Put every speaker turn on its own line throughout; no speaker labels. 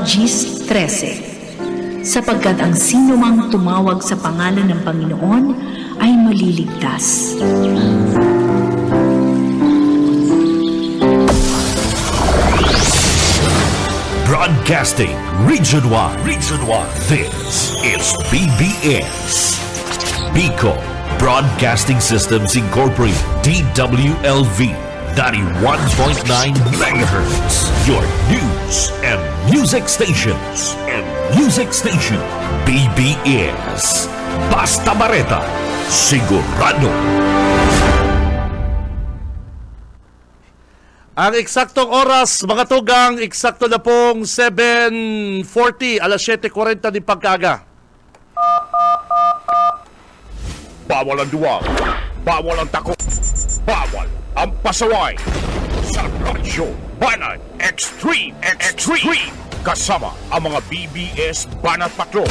GIS 13, sapagkat ang sino mang tumawag sa pangalan ng Panginoon ay maliligtas.
Broadcasting Region 1. This is BBS. Bicol Broadcasting Systems Incorporated, DWLV, 91.9 MHz. Your news and music stations. BBS. Basta Bareta, sigurado.
Ang eksaktong oras, mga tugang, eksakto na pong 7:40, alas 7:40 din pagkaga.
Bawal ang duwag, bawal ang takot, bawal ang pasaway. Sa Radyo Banat Extreme, kasama ang mga BBS Banat Patrol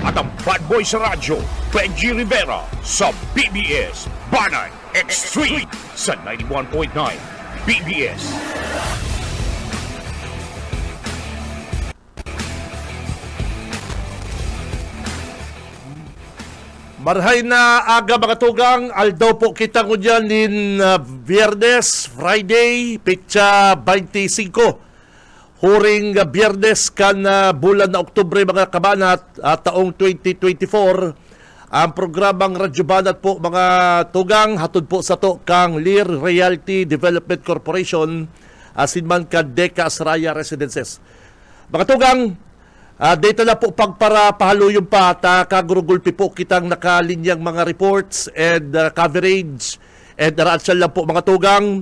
at ang bad boy sa radyo, Benji Rivera, sa BBS Banat Extreme sa 91.9 BBS.
Marhay na aga mga tugang, aldaw po kita ko dyan din Biyernes, Friday, petsa 25. Huring Biyernes kan bulan na Oktubre mga kabanat, taong 2024. Ang programang Radyo Banat po mga tugang, hatod po sa to kang Lear Realty Development Corporation, asinman ka Deca Asraya Residences. Mga tugang, dito na po pagpara pahaluyong pa, kagurugulpi po kitang nakalinyang mga reports and coverage and ratsyan lang po mga tugang,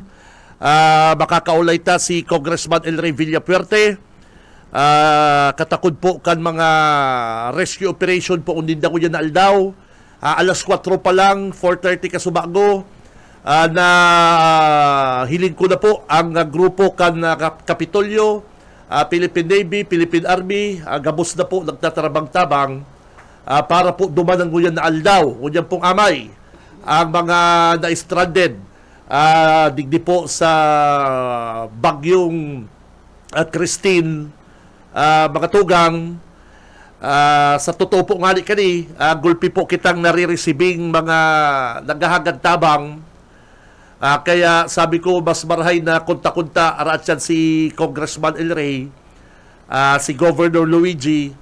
makakaulay ta si Congressman El Rey Villapuerte. Katakod po kan mga rescue operation po undinda ko yan na aldaw. Alas 4 pa lang, 4:30 kasubago, na hiling ko na po ang grupo kan Kapitolyo, Philippine Navy, Philippine Army, gabos na po nagtatarabang-tabang para po dumanang ko yan na aldaw. Kunyan pong amay ang mga na-stranded digdi po sa bagyong Christine, mga tugang. Sa totoo po nga ni kani, gulpi po kitang nare-receiving mga naghahagad tabang. Kaya sabi ko, mas marahay na kunta-kunta aratsyan si Congressman El Rey, si Governor Luigi,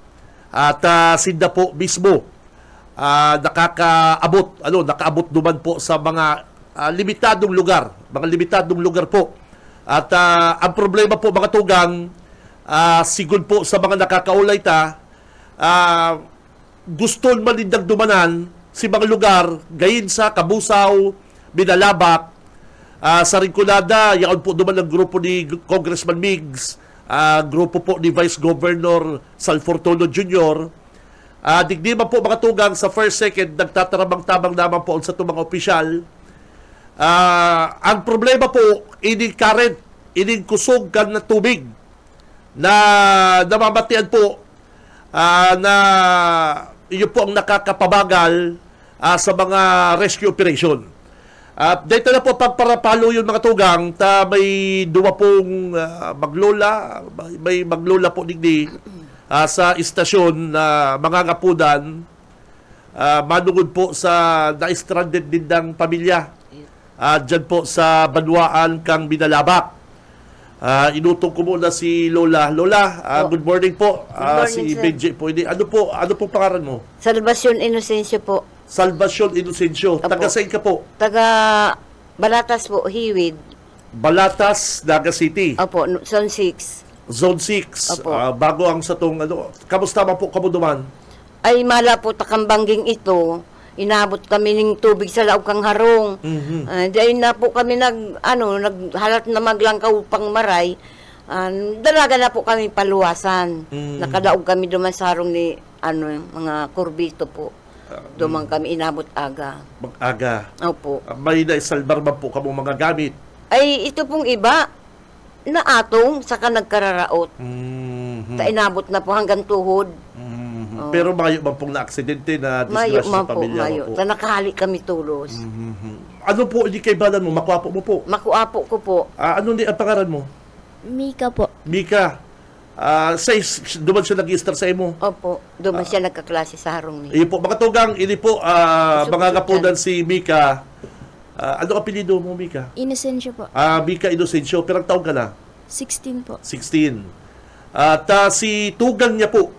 at sinda po mismo nakaabot duman po sa mga limitadong lugar. Mga limitadong lugar po. At ang problema po mga tugang, sigud po sa mga nakakaulay ta, gusto malindang dumanan si mga lugar gayin sa Kabusaw, Binalabak, sa Rinconada, yaon po duman ang grupo ni Congressman Migs, grupo po ni Vice Governor Salfortuno Jr. Digdiman po mga tugang sa first, second, nagtatarabang-tabang naman po sa itong mga opisyal. Ang problema po, ining current, ining kusog kan na tubig na namamatian po, na iyo po ang nakakapabagal sa mga rescue operation. At dito na po pagparapalo yung mga tugang, may duwa pong may maglola po digdi sa istasyon na mga ngapudan, manungod po sa na-stranded din ng pamilya dyan po sa Banwaan kang Binalabak. Inutong ko muna si Lola. Lola, good morning po.
Good morning,
Si
sir.
Benji po. Ano po pangalan mo?
Salvacion Inocencio po.
Salvacion Inocencio.
Opo.
Taga saan ka po?
Taga Balatas po, Hiwid.
Balatas, Naga City.
Opo, Zone 6.
Zone 6.
Opo.
Bago ang sa tong kamusta man po kamuduman?
Ay mala po takambangging ito. Inabot kami ng tubig sa laog kang harong. Dahil na po kami naghalat na maglangkaw pang maray. Dalaga na po kami paluwasan. Nakadaog kami duman sa harong ni mga kurbito po. Duman kami inabot aga.
Mag-aga.
Opo.
May naisalbar man po kamo mga gamit.
Ay ito pong iba na atong saka nagkararaot. Ta inabot na po hanggang tuhod.
Pero mayo man pong na-aksidente na disgrasya sa pamilya mo po.
Nakahali kami tulos.
Ano po, hindi kay balan mo? Makuapo mo po?
Makuapo ko po.
Ano ni ang pangalan mo?
Mika po.
Mika. Duman siya nag-i-star sa imo.
Opo, doon siya nagkaklase sa harong ni.
Iyo po, mga tugang, ini po, mga kapunan si Mika. Ano apelido mo, Mika?
Inocencio po.
Mika Inocencio. Pero ang taon ka na?
16 po.
16. At si tugang niya po,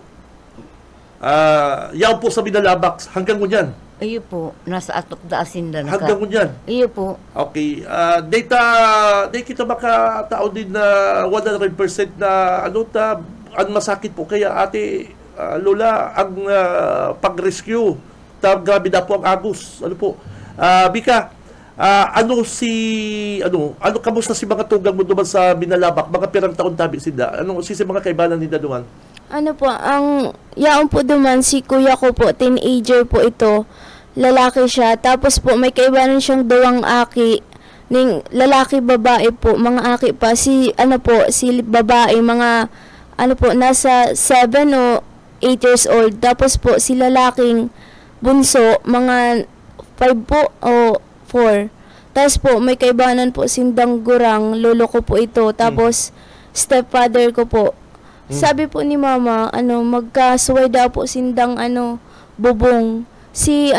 yaw po sa Binalabak, hanggang ngunyan.
Iyo po, nasa atok da asinda na
Hanggang ngunyan.
Iyo po.
Okay. Di kita makatao din na 100% na ang masakit po kaya ate Lola ang pag-rescue. Grabe na po ang agos. Ano po? Bika, kamusta si mga tugang mo duman sa Binalabak? Mga pirang taon tabi sila. Si mga kaibanan nila duman?
Ano po, ang yaon po duman si kuya ko po, teenager po ito. Lalaki siya. Tapos po may kaibanan siyang dawang aki. Ning lalaki babae po, mga aki pa. Si babae, mga nasa 7 o 8 years old. Tapos po si lalaking bunso, mga 5 po o 4. Tapos po may kaibanan po sindang gurang, lolo ko po ito. Tapos stepfather ko po. Sabi po ni mama, magkasuway daw po sindang bubong. Si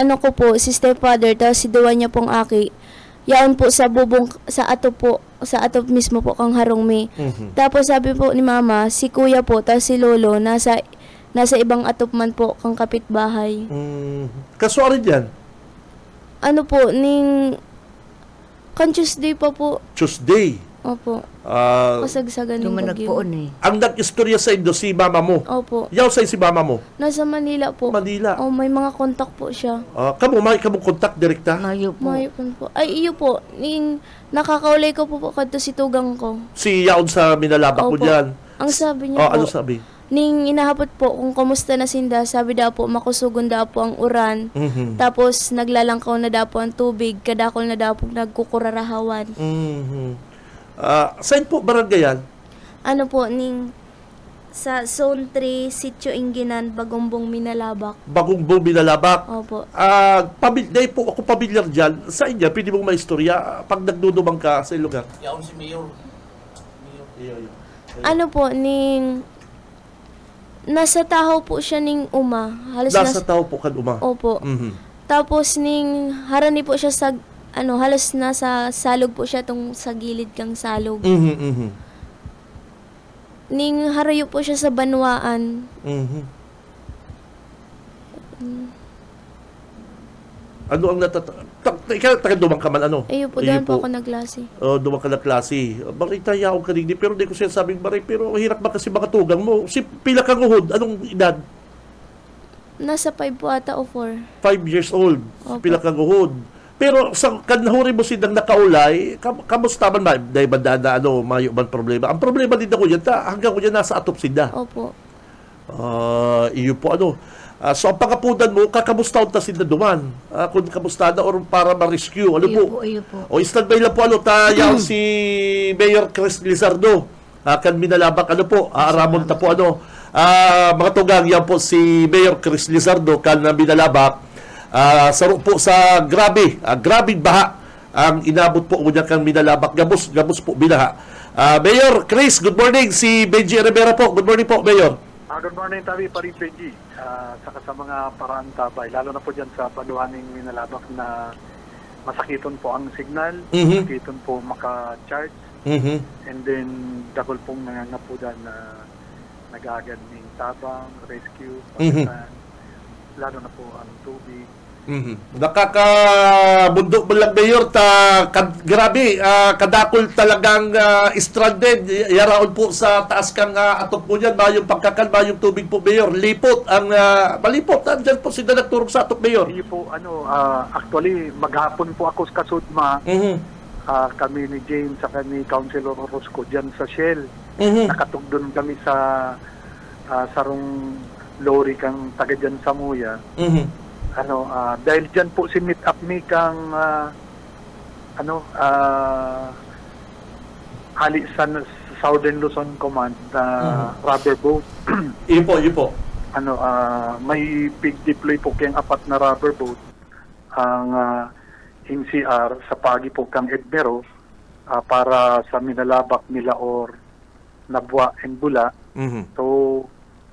si stepfather, tapos si duwa niya pong aki. Yaon po sa bubong, sa atop mismo po kang harong Tapos sabi po ni mama, si kuya po, tapos si lolo, nasa ibang atop man po kang kapitbahay.
Kasuari dyan?
Kan Tuesday pa po.
Tuesday?
Opo. Kasagsagan ng bagyo.
Ang nag-istorya sa Indo, si mama mo?
Opo.
Yaw sa si mama mo?
Nasa Manila po.
Manila?
May mga kontak po siya.
May kontak direkta?
Mayo po.
Ay, iyo po. Nakakaulay ko po kadto si tugang ko.
Si yaon sa Binalabak mo dyan?
Ang sabi niya po.
Ano sabi?
Ning inahapot po kung kamusta na sinda, sabi daw po makusugon daw po ang uran. Tapos naglalangkaw na daw po ang tubig, kadakol na daw po nagkukurarahawan.
Saan po barangay yan?
Sa Zone 3, Sitio Inginan, Bagumbong, Minalabak.
Bagumbong, Minalabak?
Opo.
Dahil po ako pamilyar dyan, sa inyo, pwede mong maistorya pag nagdudumang ka sa lugar?
Yaon si Mayor.
Nasa Tahaw po siya ning uma.
Nasa Tahaw po kan uma?
Opo. Tapos harani po siya sa, halos nasa salog po siya sa gilid kang salog. Harayo po siya sa Banwaan.
Ano ang taga-dumang ka man,
Ayun po, dahil po ako nagklase.
Dumang ka nagklase. Baray tayo ako kanigdi, pero hindi ko siya sabing baray, pero hirap ba kasi mga tugang mo? Pila kang uhod? Anong edad?
Nasa 5 po ata o 4.
5 years old.
Opo.
Pila kang uhod. Pero sa kanahuri mo silang nakaulay, kamusta man ba? Dahil ba na mayo man problema? Ang problema din ako yan, hanggang ko yan nasa atop sila.
Opo.
Iyo po so ang pangapunan mo, kakamusta ta sila duman? Kung kamusta na or para ma-rescue,
Iyo po.
O standby lang po, tayaw si Mayor Chris Lizardo. Kan Minalabak, aaramon ta po, mga tugang, yan po si Mayor Chris Lizardo, kan Minalabak. Saro po sa grabing baha ang inabot po niya kan Minalabak. Gabos po binaha. Mayor Chris, good morning. Si Benji Rivera po. Good morning po, Mayor.
Good morning, Tabi, Paris Benji. Saka sa mga paraan tabay, lalo na po dyan sa Baluaning Minalabak na masakiton po ang signal, masakiton po maka-charge, and then double pong nangangapudan na nag-aagad ng tabang, rescue, pagkatan, lalo na po ang tubig.
Nakakabundok mo lang, Mayor, grabe, kadakol talagang stranded, yaraon po sa taas kang atop po yan, mayong pagkakan, mayong tubig po, Mayor, malipot, andyan po sila nagturog sa atop, Mayor.
Hindi po, actually, maghapon po ako sa Kasudma, kami ni James, saka ni Councilor Rosco dyan sa Shell, nakatugdon kami sa sarong lorry kang taga dyan sa Muya. Dahil dyan po si meet up me kang hali sa Southern Luzon Command na rubber boat.
Iyo po.
May big deploy po kayang 4 na rubber boat ang NCR sa pagi po kang Edmero para sa Minalabak, Milaor, na buwa and bula.
Mhm.
So,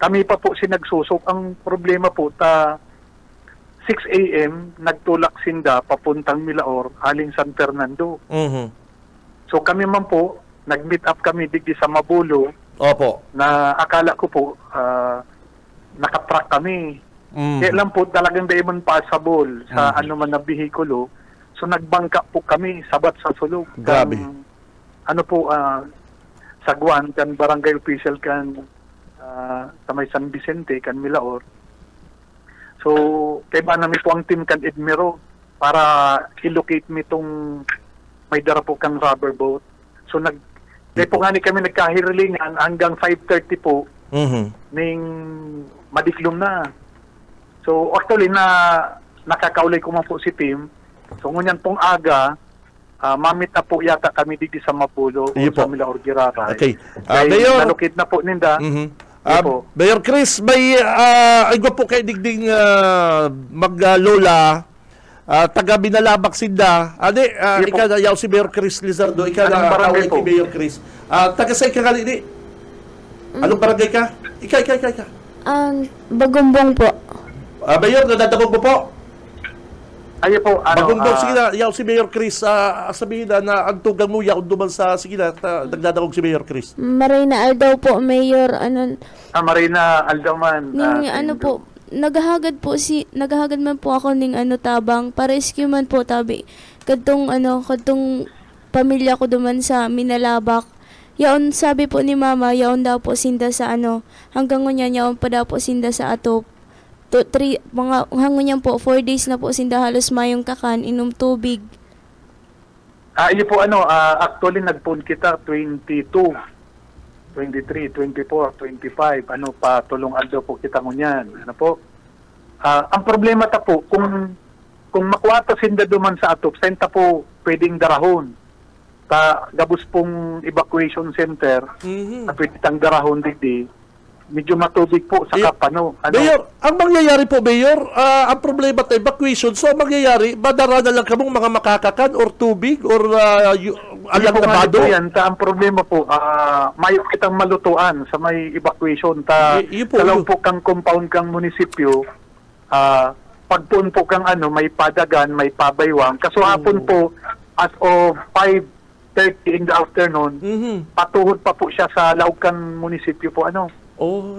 kami pa po sinagsusok. Ang problema po, 6 a.m. nagtulak sinda papuntang Milaor, aling San Fernando.
Mhm.
So, kami man po, nag-meet up kami digdi sa Mabulo,
Opo.
na akala ko po, nakatrack kami.
Mhm.
Kaya lang po talagang di man passable sa ano man na bihikulo. So nagbangka po kami sabat sa sulog.
Grabe.
Ano po, sa Guan, kan barangay official kan sa may San Vicente, kan Milaor. So, kaya ba namin po ang team kan Edmero para i-locate mi itong may dara po kang rubber boat. So kaya po nga ni kami nagkahirilingan hanggang 5:30 po
Mhm.
ning madiklom na. So actually nakakaulay ko man po si Tim. So ngunyan pong aga, mamit na po yata kami dito sa Mapulo o
Iyo po.
sa Milaor Giraray.
Okay.
Kaya
Mayor,
nalukit na po ninda.
mhm.
Iyo po.
Mayor Chris, may igwa po kay digding maglola taga Binalabak Sinda. Ade,
Iyo po.
ikaw yaw si Mayor Chris Lizardo, ikaw
Anong
na
barangay
away
po?
kay Mayor Chris. Taga sa ikakali di. Anong barangay ka? Ika.
Bagumbong po.
Mayor, nadadabog mo po.
Ayo po,
Bagumbong, sige na, yaw si Mayor Chris, sabihin na ang tugang mo, yaw duman sa, sige na, nagdadabog si Mayor Chris.
Marina Aldaw po, Mayor,
Marina Aldaman.
ning po, naghahagad man po ako ning tabang, pa-rescue man po tabi. Kadtong pamilya ko duman sa Minalabak. Yaon sabi po ni Mama, yaon daw po sinda sa hanggang ngunyan yaon pa daw po sinda sa atop. Hanggang po 4 days na po sinda halos mayong kakan inom tubig.
Iyo po actually nagpun kita 22, 23, 24, 25, patulong aldo po kita ngunyan. Ang problema ta po, kung makuwata sinda duman sa atop, senta po pwedeng darahon. Gabos pong evacuation center, na pwede tang darahon digdi, medyo matubig po sa kapano.
Mayor, ang mangyayari po, Mayor, ang problema sa evacuation, so ang mangyayari, madara na lang kamong mga makakakan or tubig or alang na bado?
Ang problema po, may kitang malutuan sa may evacuation.
Iyo po,
Talaw
iyo.
po kang compound kang munisipyo, pagpun po kang may padagan, may pabaywang. Kaso hapon po, as of 5:30 in the afternoon, patuhod pa po siya sa Laucan munisipyo po.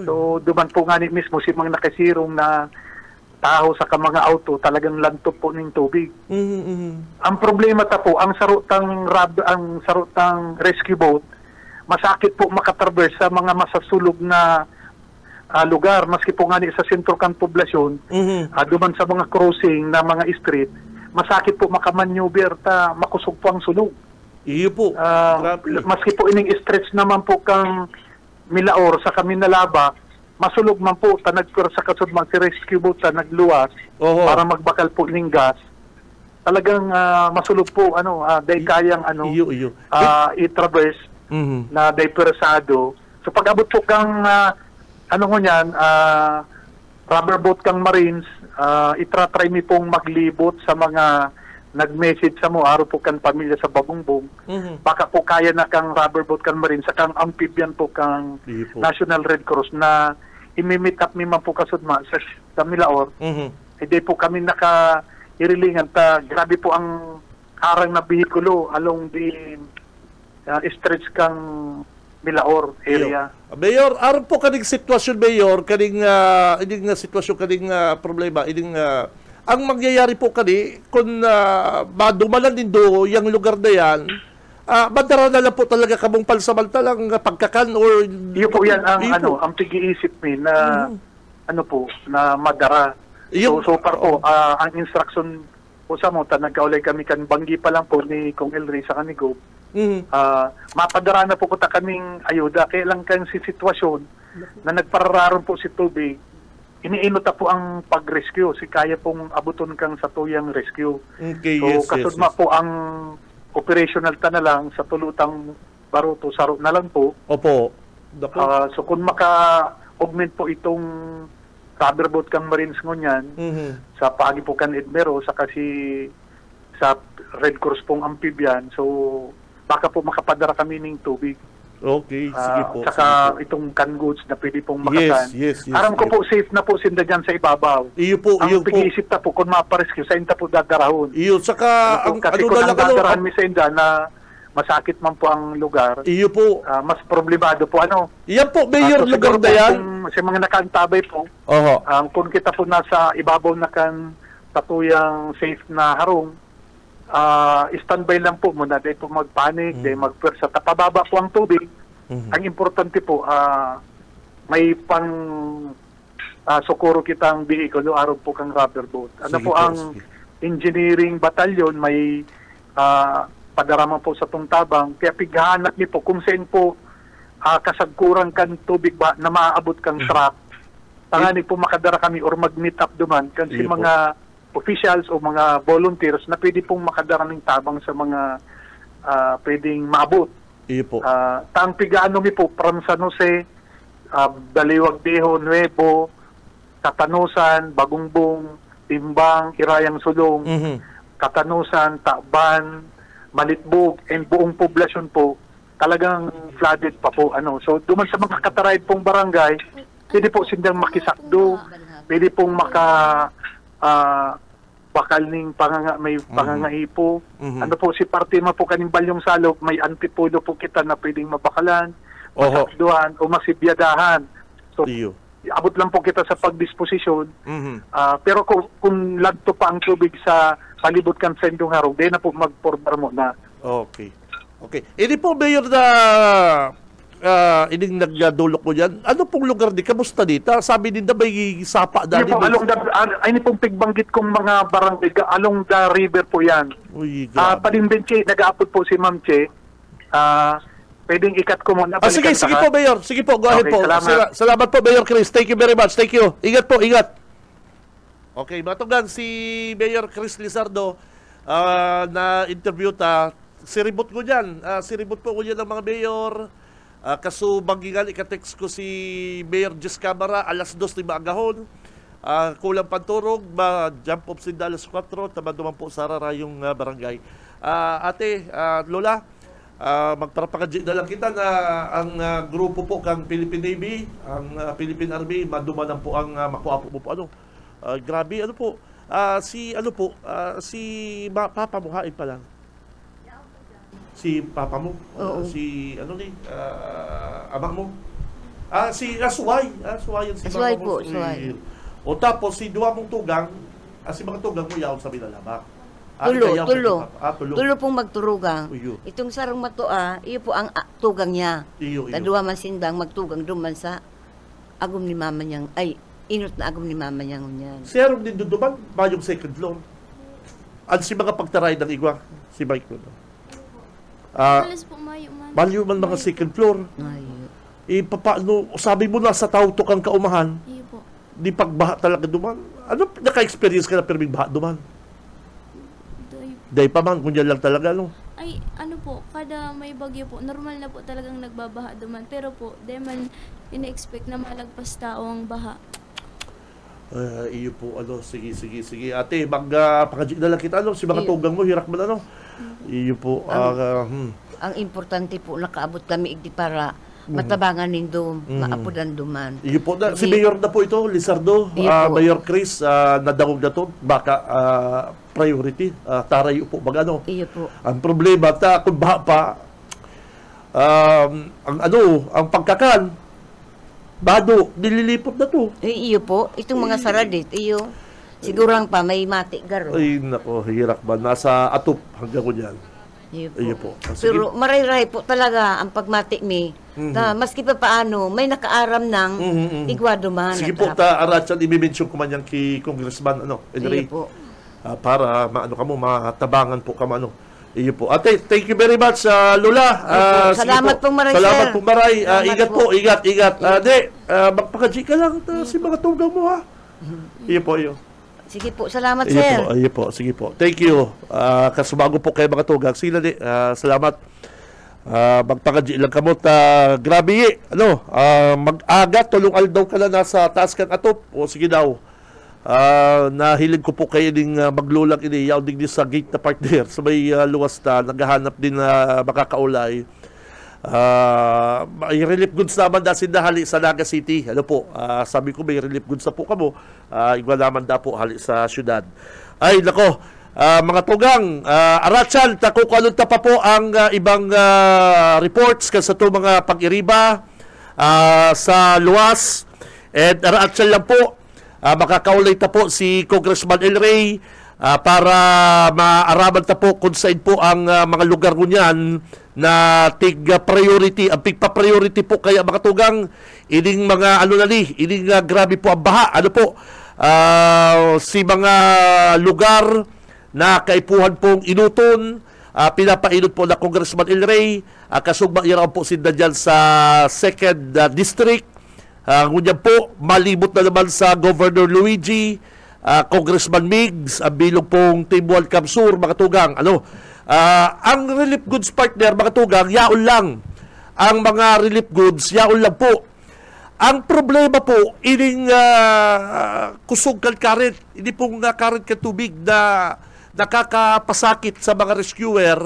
So, duman po nga ni mismo si mga nakasirong na tao sa mga auto, talagang lantop po ng tubig. Ang problema ta po, ang sarutang rescue boat, masakit po makatraverse sa mga masasulog na lugar, maski po nga ni sa sentro kang poblasyon, duman sa mga crossing na mga street, masakit po makamaneuver makusog po ang sulog.
Iyo po.
Maski po ining stretch naman po kang Milaor sa Kaminalaba, masulog man po nagkura sa kasud man si rescue boat nagluwas para magbakal po ning gas. Talagang masulog po dahil kayang
iyo.
i-traverse na diversado. So pag abot po kang rubber boat kang Marines, itratry mi pong maglibot sa mga nag-message sa mo, araw po kan pamilya sa Bagungbong. Baka po kaya na kang rubber boat kan Marines, sa kang amphibian po kang National Red Cross na imimit up mi man po kasudma sa Milaor. Hindi po kami naka-irilingan. Grabe po ang harang na bihikulo along the stretch kang Milaor area.
Mayor, aron po kaning sitwasyon, Mayor, kaning sitwasyon, kaning problema, ang mangyayari po kung madumalan din yung lugar na yan, madara na lang po talaga kamong pansamantalang pagkakan or...
Iyo po yan ang pag-iisip mi na na madara. So far po, ang instruction po sa mo, nagkaulay kami kan banggi pa lang po ni Kong Elry sa kanigo. Mapadara na po ko kaming ayuda. Kaya lang kang sitwasyon na nagparararon po si tubig, iniinota po ang pag-rescue. Si kaya pong abuton kang sa tuyang rescue.
Okay,
so, kasudma po ang operational na lang sa tulutang baruto, saro na lang po.
Opo.
So, kung maka-augment po itong rubber boat kang Marines ngunyan, sa paagi po kan Edmero, sa kasi sa Red Cross pong amphibian, so baka po makapadara kami ng tubig.
Okay, sige po.
Saka
sige po.
itong canned goods na pwede pong makasan.
Yes.
Aram ko po, safe na po sinda dyan sa ibabaw.
Iyo po,
Ang pag-iisip na po, kung maparescue, sa inta po dadarahon.
Iyo, saka,
Kasi kung ang dadaran mi sa inda na masakit man po ang lugar,
iyo po.
mas problemado po.
Iyan po, Mayor,
So,
lugar
siguro
na
po,
yan.
Kung sa mga nakaantabay po,
Oho.
kung kita po nasa ibabaw na kan tatuyang safe na harong, standby lang po muna. Dahil po magpanik, dahil magpwersa. Tapababa po ang tubig. Ang importante po, may pang sukuro kitang vehicle, araw po kang rubber boat.
Sige po,
ang
sige.
engineering batalyon, may padaraman po sa tungtabang. Kaya pighahanap niyo po kung saan po kasagkurang kan tubig ba na maaabot kang truck. Tanganig po makadara kami or mag-meet up duman kasi
Sige po.
mga officials o mga volunteers na pwede pong makadara ng tabang sa mga pwedeng maabot.
Iyo po.
Tang pigaano mi po from San Jose, Baliwag Deho, Nuevo, Katanusan, Bagungbong, Timbang, Irayang Sulong, Katanusan, Taban, Malitbog, and buong poblasyon po talagang flooded pa po. So duman sa mga kataraid pong barangay, pwede po sindang makisakdo, pwede pong bakal ning may pangangaipo. Si Partima po kaning Balyong Salog, may antipulo po kita na pwedeng mabakalan, masakduhan o masibyadahan. So,
Iyo.
abot lang po kita sa pagdisposisyon. Pero kung lagto pa ang tubig sa palibot kan sendong harong, di na po mag-forbar mo na.
Okay. Ini po, Mayor, na ining nagdulok mo dyan. Ano pong lugar di? Kamusta dito? Sabi din na may sapa dali.
Ay pong pigbanggit kong mga barangay, along the river po yan.
Uy, grabe.
Palimbenche, nag-aapot po si Ma'am Che. Pwedeng ikat ko muna.
Sige po, Mayor. Sige po, go ahead po.
Salamat.
Salamat po, Mayor Chris. Thank you very much. Thank you. Ingat po, ingat. Okay, matugan si Mayor Chris Lizardo na interview ta. Siribot ko dyan. Siribot po ko dyan ng mga mayor. Kaso banggingan, ikatext ko si Mayor Jess Camara, alas 2 na agahon. Kulang panturog, jump off si alas 4, tama naman po sa Rarayong barangay. Ate, Lola, magparapakadji na lang kita na ang grupo po kang Philippine Navy, ang Philippine Army, madumanan po ang makuha po po. Grabe, si Papa mo, hain pa lang. Si Papa mo? Si ama mo? Si Suway. Suway yan si
Suway
Papa mo.
po, Suway.
O tapos, si Dua mong tugang, si mga tugang mo yaon sa Binalabak.
Tulo.
Tulo.
Tulo pong magturugang.
Uyo.
Itong sarong matoa, iyo po ang tugang niya.
Iyo.
Tadua man sindang magtugang duman sa agom ni mama niyang, inot na agom ni mama niyang unyan.
Si Aaron din duduman, mayong second floor. At si mga pagtaray ng igwa, si Mike ko.
Malas po, mayo man.
Baliw man mga second floor. Paano, sabi mo na sa tauto kang kaumahan,
Iyo po.
di pagbaha talaga duman. Ano, naka-experience ka na pero may baha duman? Dahil pa man, kunya lang talaga,
Ay, kada may bagyo po, normal na po talagang nagbabaha duman. Pero po, di man ina-expect na malagpas tao ang baha.
Iyo po, sige. Ate, pakadjik na lang kita, si mga tugang mo, hirak mo na, Iyo po,
Ang importante po, nakaabot kami igdi para matabangan nindo, maapudan duman.
Iyo po, si Mayor na po ito, Lizardo, Mayor Chris, nadangog na to, baka priority, tarayo po,
Iyo po.
Ang problema, kung baha pa, ang pagkakan, bado, nililipot na to.
Iyo po, itong mga saradit, iyo. Sigurang pa, may mati garo.
Ay, nako, hirak ba? Nasa atop hanggang ko dyan.
Iyo po. Pero maray-ray po talaga ang pagmati mi. Maski pa paano, may nakaaram ng igwado man.
Sige po, Aratsan, i-mention ko man yan kay Congressman, Enrique.
Iyo po.
Para, matabangan po ka Iyo po. Ate, thank you very much, Lola.
Salamat pong maray,
Salamat
sir.
pong maray. Ingat po, ingat.
Sige.
Magpakadji ka lang si mga tugang mo, ha? Iyo po, iyo.
Sige po, salamat, sir.
Iyo po, sige po. Thank you. Kasubago po kayo mga tugang. Sila di, salamat. Magpakadji lang kamot. Grabe, mag-aga, tulong aldaw ka na nasa taas kang atop. O sige daw. Nahilig ko po kayo ding maglulang ini yaw din sa gate na partner sa may luwas na naghahanap din na makakaulay. May relief goods naman da sinda hali sa Naga City. Ano po, sabi ko may relief goods na po kamo. Iba naman da po hali sa syudad. Ay, nako, mga tugang, Arachan, takukalun ta pa po ang ibang reports kasi ito mga pag-iriba sa luwas. And Arachan lang po, makakaulay ta po si Congressman El Rey para maaraman ta po kung saan po ang mga lugar niyan na tig-priority, ang pigpa-priority po kaya mga tugang, ining mga ining grabe po ang baha, si mga lugar na kaipuhan pong inuton, pinapainot po na Congressman El Rey, kasugma iraw po sinda dyan sa 2nd District, ngunyan po, malibot na naman sa Governor Luigi, Congressman Migs, ang bilog pong Tibuan Kamsur, mga tugang, ang relief goods partner, mga tugang, yaon lang. Ang mga relief goods, yaon lang po. Ang problema po, ining kusog kan karet, hindi pong karet ka tubig na nakakapasakit sa mga rescuer,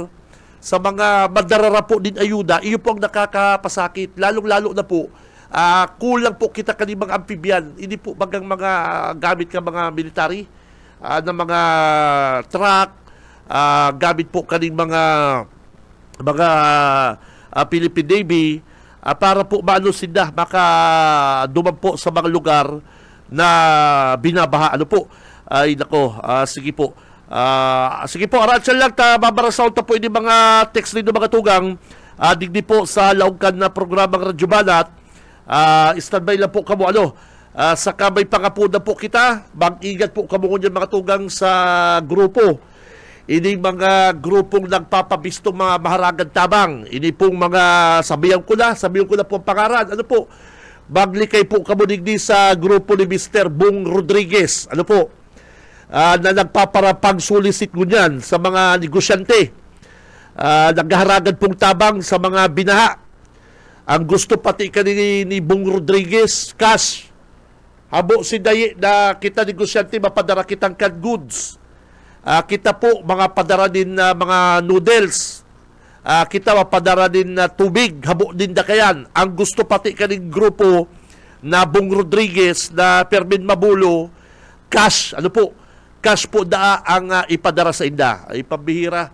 sa mga madarara po din ayuda, iyo po ang nakakapasakit. Lalong-lalo na po, kulang po kita kanibang amphibian. Hindi po bagang mga gamit ka mga military, na mga truck, gamit po kaning mga Philippine Navy para po maano sila makaduman po sa mga lugar na binabaha. Ay nako, sige po. Sige po, Arachan lang ta babarasaw ta po ini mga text nito mga tugang. Digdi po sa laungkan na programang Radyo Banat. Standby lang po kamo sa kamay pangapunan po kita. Mag-ingat po kamo ngunyan mga tugang sa grupo. Ini mga grupong nagpapabistong mga maharagan tabang. Ini pong mga sabihan ko na po ang pangaran. Maglikay po kamo digdi sa grupo ni Mr. Bong Rodriguez. Na nagpaparapang solicit ngunyan sa mga negosyante. Naghaharagan pong tabang sa mga binaha. Ang gusto pati ka ni Bong Rodriguez, cash. Habo si Daye na kita negosyante mapadara kitang canned goods. Kita po mga padara din na mga noodles. Kita mapadara din na tubig, habo din da kayan. Ang gusto pati kaning grupo na Bong Rodriguez na Permin Mabulo, cash, cash po da ang ipadara sa inda. Ay pambihira.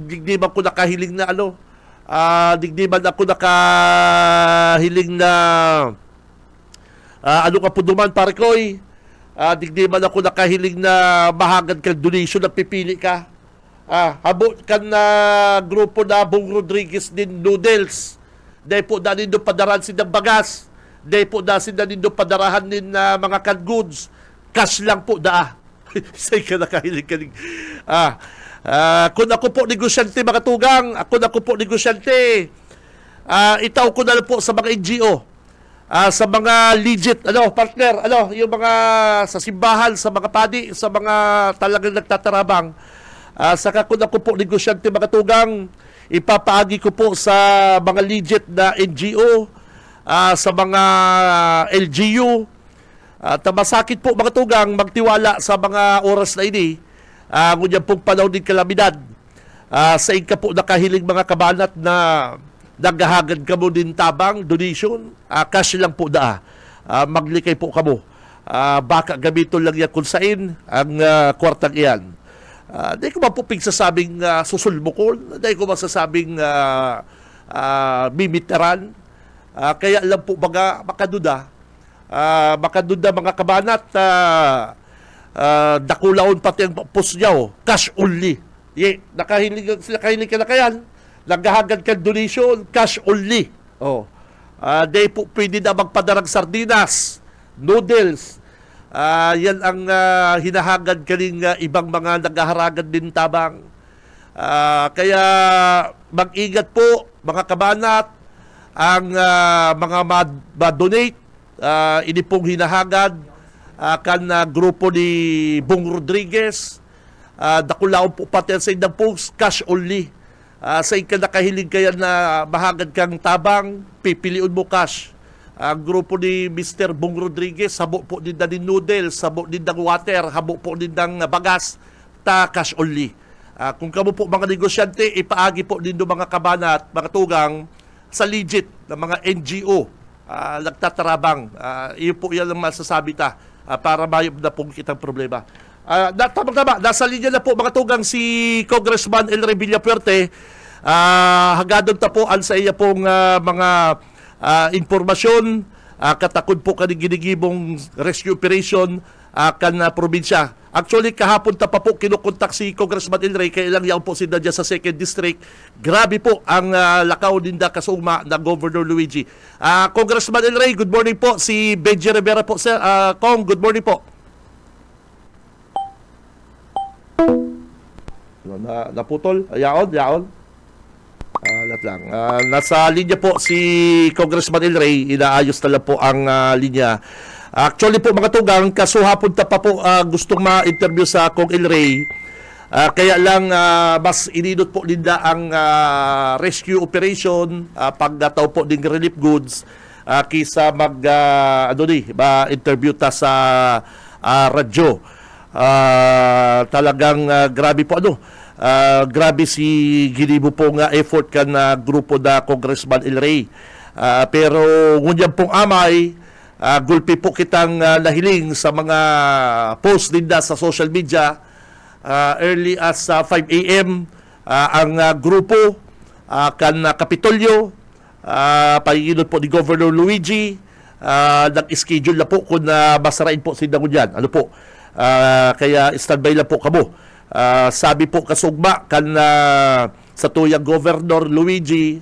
Digdiman ko nakahiling na digdiman ako nakahiling na ka po duman pare koy. Digdiman ako nakahiling na mahagad kang donation na pipili ka. Habo kan na grupo na Bong Rodriguez din noodles. Dahil po na nindo padaran sinang bagas. Dahil po na sinang nindo padarahan din na mga canned goods. Cash lang po da. Say ka nakahiling ka. Kung ako po negosyante mga tugang, itaw ko na lang po sa mga NGO. Sa mga legit partner, yung mga sa simbahan, sa mga padi, sa mga talagang nagtatarabang, saka kung ako po negosyante mga tugang, ipapaagi ko po sa mga legit na NGO, sa mga LGU, masakit po mga tugang magtiwala sa mga oras na ini, ngunyan pong panahon din kalamidad, sa inka po nakahiling mga kabanat na naghahagad ka mo din tabang, donation, cash lang po maglikay po kamo. Baka gamiton lang yan kung saan ang kwartang iyan. Di ko mapupig sasabing susulmukol, di ko masasabing mimiteran. Kaya lang po makaduda mga kabanat, dakulaon pati ang pusyaw, cash only. Nakahiling ka na kayan. Naghahagad kang donation, cash only. Di po pwede na magpadarang sardinas, noodles. Yan ang hinahagad kaning ibang mga naghaharagan din tabang. Kaya mag-ingat po mga kabanat, ang mga ma-donate, ini pong hinahagad kan grupo ni Bong Rodriguez. Dakulaon po pati sa indang post, cash only. Sa ika nakahiling kaya na mahagad kang tabang, pipiliun mo cash. Ang grupo ni Mr. Bong Rodriguez, habo po din na din noodles, habo din ng water, habo po din ng bagas, cash only. Kung kamo po mga negosyante, ipaagi po din do mga kabanat, mga tugang, sa legit na mga NGO nagtatarabang. Iyon po yan ang masasabi ta para mayroon na pong kitang problema. Tama, nasa linya na po mga tugang si Congressman El Rey Villafuerte. Hagadon ta po sa iya pong mga informasyon. Katakod po kaning ginigibong rescue operation kan probinsya. Actually, kahapon ta pa po kinukontak si Congressman El Rey, kaya lang yan po si Nadia sa 2nd District. Grabe po ang lakaw ninda kasuma na Governor Luigi. Congressman El Rey, good morning po. Si Benji Rivera po, sir. Kong, good morning po. Naputol? Yaon? Nasa linya po si Congressman El Rey. Inaayos na lang po ang linya. Actually po mga tugang, kasuhapon ta pa po gustong ma-interview sa Kong El Rey. Kaya lang mas inidot po linda ang rescue operation pagdataw po ng relief goods kisa interview ta sa radyo. Talagang grabe po grabe si ginibo po nga effort kan grupo da Congressman El Rey. Pero ngunyan pong amay, gulpi po kitang nahiling sa mga post din sa social media early as 5 a.m. Ang grupo kan Kapitolyo pahinginod po ni Governor Luigi nag-schedule na po kung masarain po si Dangunyan. Kaya standby lang po kamo. Sabi po kasugma kan sa tuyang Governor Luigi,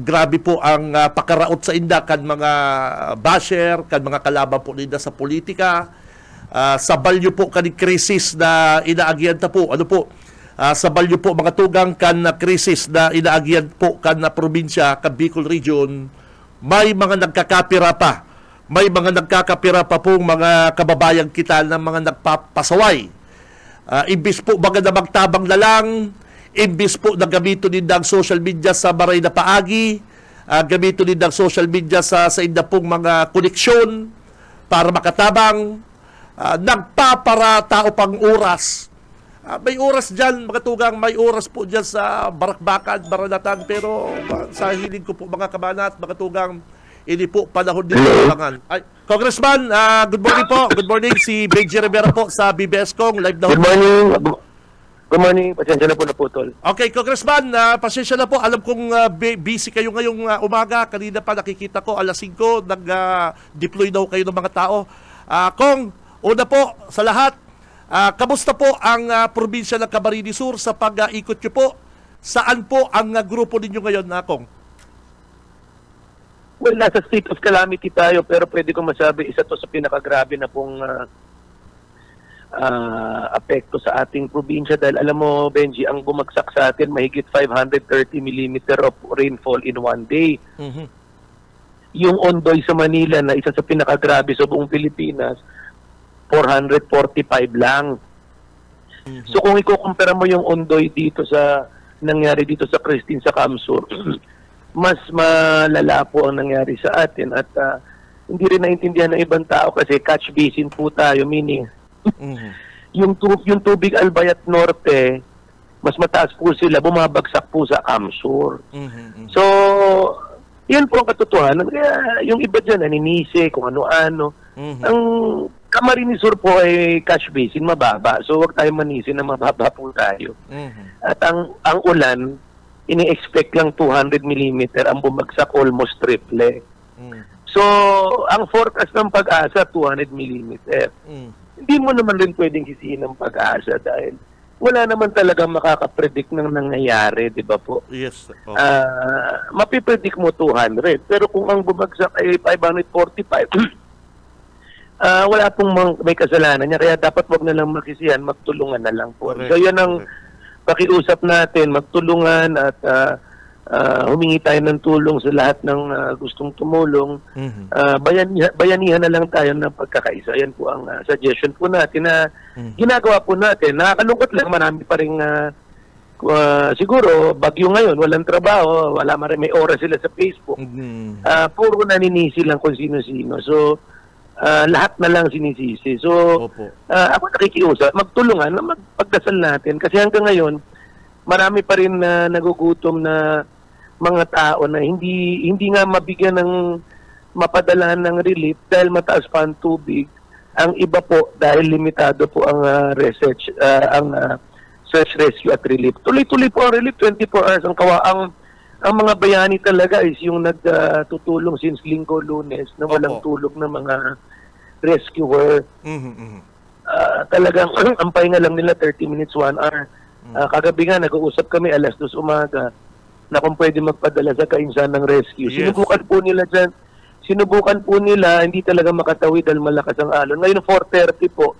grabe po ang pakaraot sa inda kan mga basher, kan mga kalaban po nila sa politika. Sa balyo po kaning krisis na inaagyan ta po. Sa balyo po mga tugang kan krisis na inaagyan po kan na probinsya, kan Bicol Region, may mga nagkakapira pa. May mga nagkakapira pa pong mga kababayan kita na mga nagpapasaway. Imbis po baga na magtabang na lang, imbis po na gamito din ang social media sa maray na paagi, gamito din ang social media sa inda pong mga koneksyon para makatabang, nagpapara tao pang oras. May oras dyan, mga tugang, may oras po dyan sa Barakbakan, Baranatan, pero sa hiling ko po mga kabanat, mga tugang, hindi po panahon din kailangan. Congressman, good morning po. Good morning, si Benji Rivera po sa BBS Kong, live na.
Good morning. Good morning. Pasensya na po naputol.
Okay, Congressman, pasensya na po. Alam kong busy kayo ngayong umaga. Kanina pa nakikita ko, alas 5, nag-deploy daw kayo ng mga tao. Kong, una po sa lahat, kamusta po ang probinsya ng Camarines Sur sa pag-ikot nyo po? Saan po ang grupo ninyo ngayon, Kong?
Well, nasa state of calamity tayo, pero pwede kong masabi, isa to sa pinakagrabe na pong apekto sa ating probinsya. Dahil alam mo, Benji, ang bumagsak sa atin, mahigit 530 mm of rainfall in one day. Mm-hmm. Yung Ondoy sa Manila, na isa sa pinakagrabe sa buong Pilipinas, 445 lang. Mm-hmm. So kung ikukumpara mo yung Ondoy dito sa nangyari dito sa Christine sa Camsur, mas malala po ang nangyari sa atin at hindi rin naintindihan ng ibang tao kasi catch basin po tayo, meaning yung tubig Albayat Norte, mas mataas po sila, bumabagsak po sa Camsur. So, yun po ang katotohanan. Kaya yung iba dyan, naninisi, kung ano-ano. Ang Camarines Sur po ay catch basin, mababa. So, huwag tayo manisi na mababa po tayo. At ang ulan, ini-expect lang 200 mm, ang bumagsak almost triple. So, ang forecast ng Pag-asa, 200 mm. Hindi mo naman rin pwedeng sisihin ng Pag-asa dahil wala naman talagang makakapredict ng nangyayari, di ba po?
Yes.
Mapipredict mo 200, pero kung ang bumagsak ay 545, wala pong may kasalanan niya, kaya dapat wag na lang makisihan, magtulungan na lang po. So, yun ang pakiusap natin, magtulungan at humingi tayo ng tulong sa lahat ng gustong tumulong. Bayanihan na lang tayo ng pagkakaisa. Yan po ang suggestion po natin na ginagawa po natin. Nakakalungkot lang, marami pa rin siguro, bagyo ngayon, walang trabaho, may oras sila sa Facebook. Puro naninisi lang kung sino-sino. So, lahat na lang sinisisi. So, ako nakikiusap, magtulungan, magpagdasal natin. Kasi hanggang ngayon, marami pa rin nagugutom na mga tao na hindi nga mabigyan ng mapadala ng relief dahil mataas pa ang tubig. Ang iba po dahil limitado po ang search, rescue at relief. Tuloy-tuloy po ang relief, 24 hours ang mga bayani talaga is yung nagtutulong since Linggo, Lunes na walang tulog ng mga rescuer. Talagang ang pahinga lang nila 30 minutes, 1 hour. Kagabi nga nag-uusap kami 2:00 umaga na kung pwede magpadala sa kainsan ng rescue.
Yes.
Sinubukan po nila, hindi talaga makatawid dahil malakas ang alon. Ngayon 4:30 po,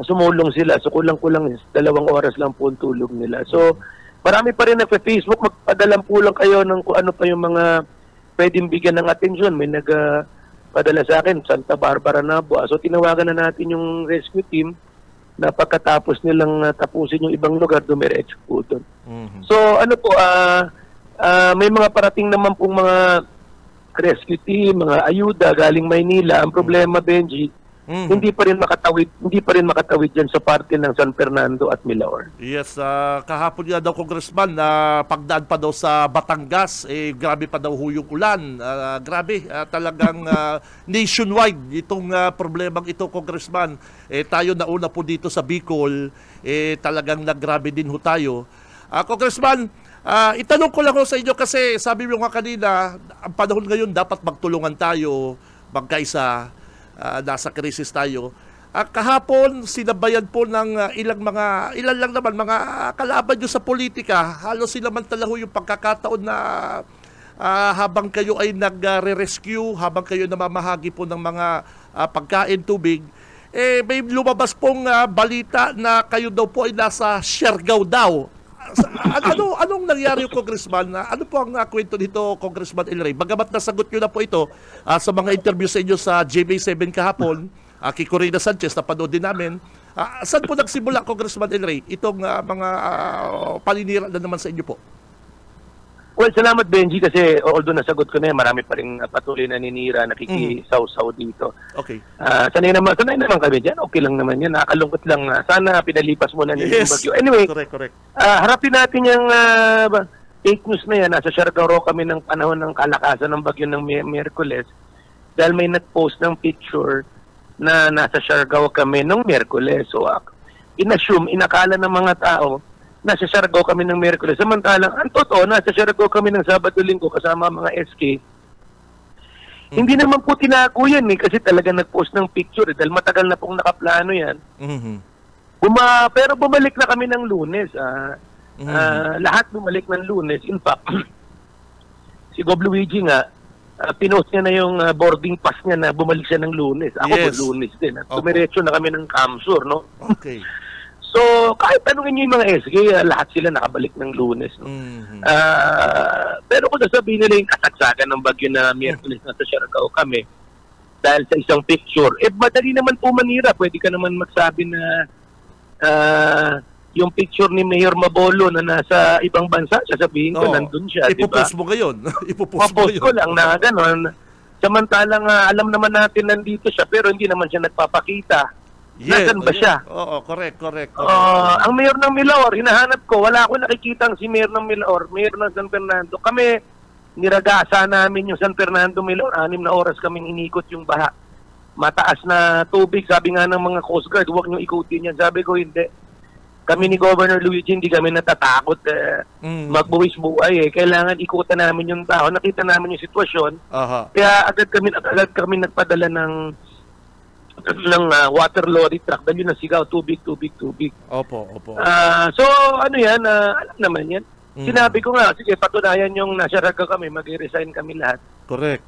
sumulong sila. So kulang-kulang 2 oras lang po ang tulog nila. So marami pa rin nagpa-Facebook, magpadala po lang kayo ng kung ano pa yung mga pwedeng bigyan ng atensyon. May nagpadala sa akin, Santa Barbara na po. So tinawagan na natin yung rescue team na pagkatapos nilang tapusin yung ibang lugar, dumiretso po doon. So ano po, may mga parating naman pong mga rescue team, mga ayuda galing Maynila. Ang problema, Benji, hindi pa rin makatawid dyan sa parte ng San Fernando at Milaor.
Yes, kahapon nga daw Congressman na pagdaan pa daw sa Batangas, grabe pa daw yung ulan. Grabe, talagang nationwide itong problemang ito, Congressman. Tayo nauna po dito sa Bicol, talagang naggrabe din ho tayo. Congressman, itanong ko lang ho sa inyo kasi sabi mo nga kanina, ang panahon ngayon dapat magtulungan tayo, magkaisa. Nasa krisis tayo. Kahapon, sinabayan po ng ilan lang naman, mga kalaban nyo sa politika. Halos sinamantala ho yung pagkakataon na habang kayo ay nagre-rescue, habang kayo namamahagi po ng mga pagkain, tubig, may lumabas pong balita na kayo daw po ay nasa Siargao daw. Anong nangyari yung Congressman? Ano po ang kwento dito, Congressman El Rey? Bagamat nasagot nyo na po ito sa mga interview sa inyo sa GMA7 kahapon, kay Corina Sanchez, napanood din namin. Saan po nagsimula, Congressman El Rey, itong mga paninira na naman sa inyo po?
Well, salamat Benji kasi although nasagot ko na yan, marami pa rin patuloy na ninira, nakikisaw-saw dito.
Okay.
Sanay naman kami dyan. Okay lang naman yan. Nakakalungkot lang. Sana pinalipas mo na nila yung bagyo. Anyway,
correct.
Harapin natin yung fake news na yan. Nasa Siargao kami ng panahon ng kalakasan ng bagyo ng Miyerkules dahil may nag-post ng picture na nasa Siargao kami ng Miyerkules. So, inakala ng mga tao nasa Siargao kami ng Miyerkules. Samantalang, ang totoo, nasa Siargao kami ng Sabado-Linggo kasama mga SK. Hindi naman po tinago yan kasi talaga nag-post ng picture dahil matagal na pong nakaplano yan. Pero bumalik na kami ng Lunes. Lahat bumalik ng Lunes. In fact, si Gob Luigi nga, pinost niya na yung boarding pass niya na bumalik siya ng Lunes. Ako po Lunes din. At tumiretso na kami ng Camsur, no?
Okay.
So, kahit tanungin niyo yung mga SK, lahat sila nakabalik ng Lunes. No? Pero kung nasabihin nila yung kasagsagan ng bagyo na Miyerkules na sa Siargao kami, dahil sa isang picture, madali naman po manira. Pwede ka naman magsabi na yung picture ni Mayor Mabolo na nasa ibang bansa, sasabihin ko, nandun siya.
Ipopost mo ngayon.
Ipopost ko lang na gano'n. Samantalang alam naman natin nandito siya, pero hindi naman siya nagpapakita. Nasaan ba siya?
Oo, correct.
Ang mayor ng Milaor, hinahanap ko, wala akong nakikita si mayor ng Milaor, mayor ng San Fernando. Kami, niragasa namin yung San Fernando, Milaor, 6 na oras kaming inikot yung baha. Mataas na tubig, sabi nga ng mga Coast Guard, huwag nyo ikutin yan. Sabi ko, hindi. Kami ni Governor Luigi, hindi kami natatakot magbuwis buhay. Kailangan ikutan namin yung tao. Nakita namin yung sitwasyon. Kaya agad kami nagpadala ng water lorry truck dahil yun ang sigaw, tubig.
Opo.
So, ano yan, alam naman yan. Sinabi ko nga, sige, patunayan yung nasyaraga kami, mag-resign kami lahat.
Correct.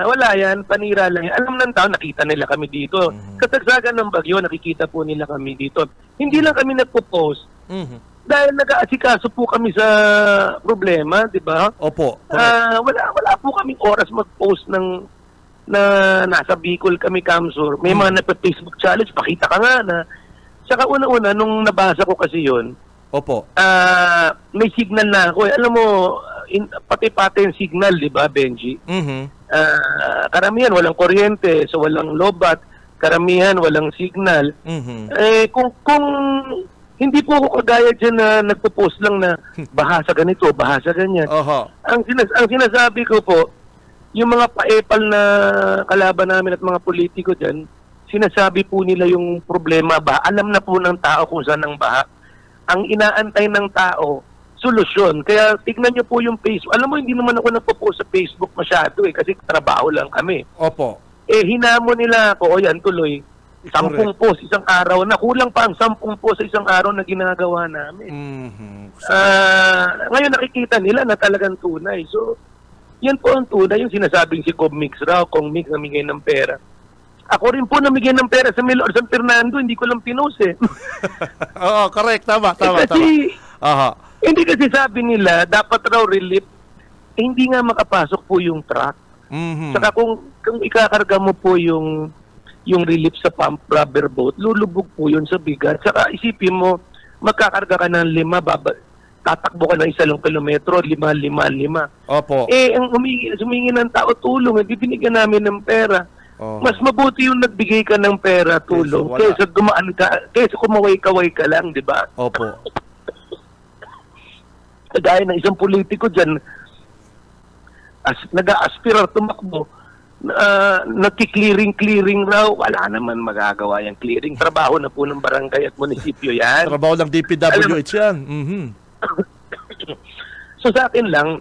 Wala yan, panira lang yan. Alam ng tao, nakita nila kami dito. Kasagsagan ng bagyo, nakikita po nila kami dito. Hindi lang kami nagpo-post. Dahil nag-aasikaso po kami sa problema, di ba?
Opo.
Wala po kaming oras mag-post na nasa Bicol kami, Camsur. May mga nagpa-Facebook challenge, pakita ka nga na. Saka una-una, nung nabasa ko kasi yun, may signal na ako. Alam mo, pati-pati yung signal, di ba, Benji? Karamihan, walang kuryente, so walang lobat. Karamihan, walang signal. Kung Hindi po ako kagaya dyan na nagpo-post lang na bahasa ganito, bahasa ganyan. Ang sinasabi ko po, yung mga paepal na kalaban namin at mga politiko dyan, sinasabi po nila yung problema ba? Alam na po ng tao kung saan ang baha. Ang inaantay ng tao, solusyon. Kaya tignan nyo po yung Facebook. Alam mo, hindi naman ako nagpo-post sa Facebook masyado kasi trabaho lang kami.
Opo.
Hinamon nila ako, o yan tuloy, 10 post isang araw na. Kulang pa ang 10 post sa isang araw na ginagawa namin. Ngayon nakikita nila na talagang tunay. So, yan po ang tunay. Yung sinasabing si Cobb Mix raw, kung Mix namigay ng pera. Ako rin po namigay ng pera sa Milor San Fernando, hindi ko lang pinost
Oo, correct. Tama.
Hindi kasi sabi nila, dapat raw relief, hindi nga makapasok po yung truck. Saka kung ikakarga mo po yung relief sa pump rubber boat, lulubog po yun sa bigat. Saka isipin mo, magkakarga ka ng 5, tatakbo ka ng 1 kilometro, 5.
Opo.
Ang humingi ng tao tulong, hindi binigyan namin ng pera. Mas mabuti yung nagbigay ka ng pera, tulong, kaysa dumaan ka, kaysa kumaway-kaway ka lang, di ba?
Opo.
Kagaya ng isang politiko dyan, nag-aaspirar tumakbo, nagki-clearing raw, wala naman magagawa yung clearing. Trabaho na po ng barangay at munisipyo yan.
Trabaho ng DPWH yan.
So sa akin lang,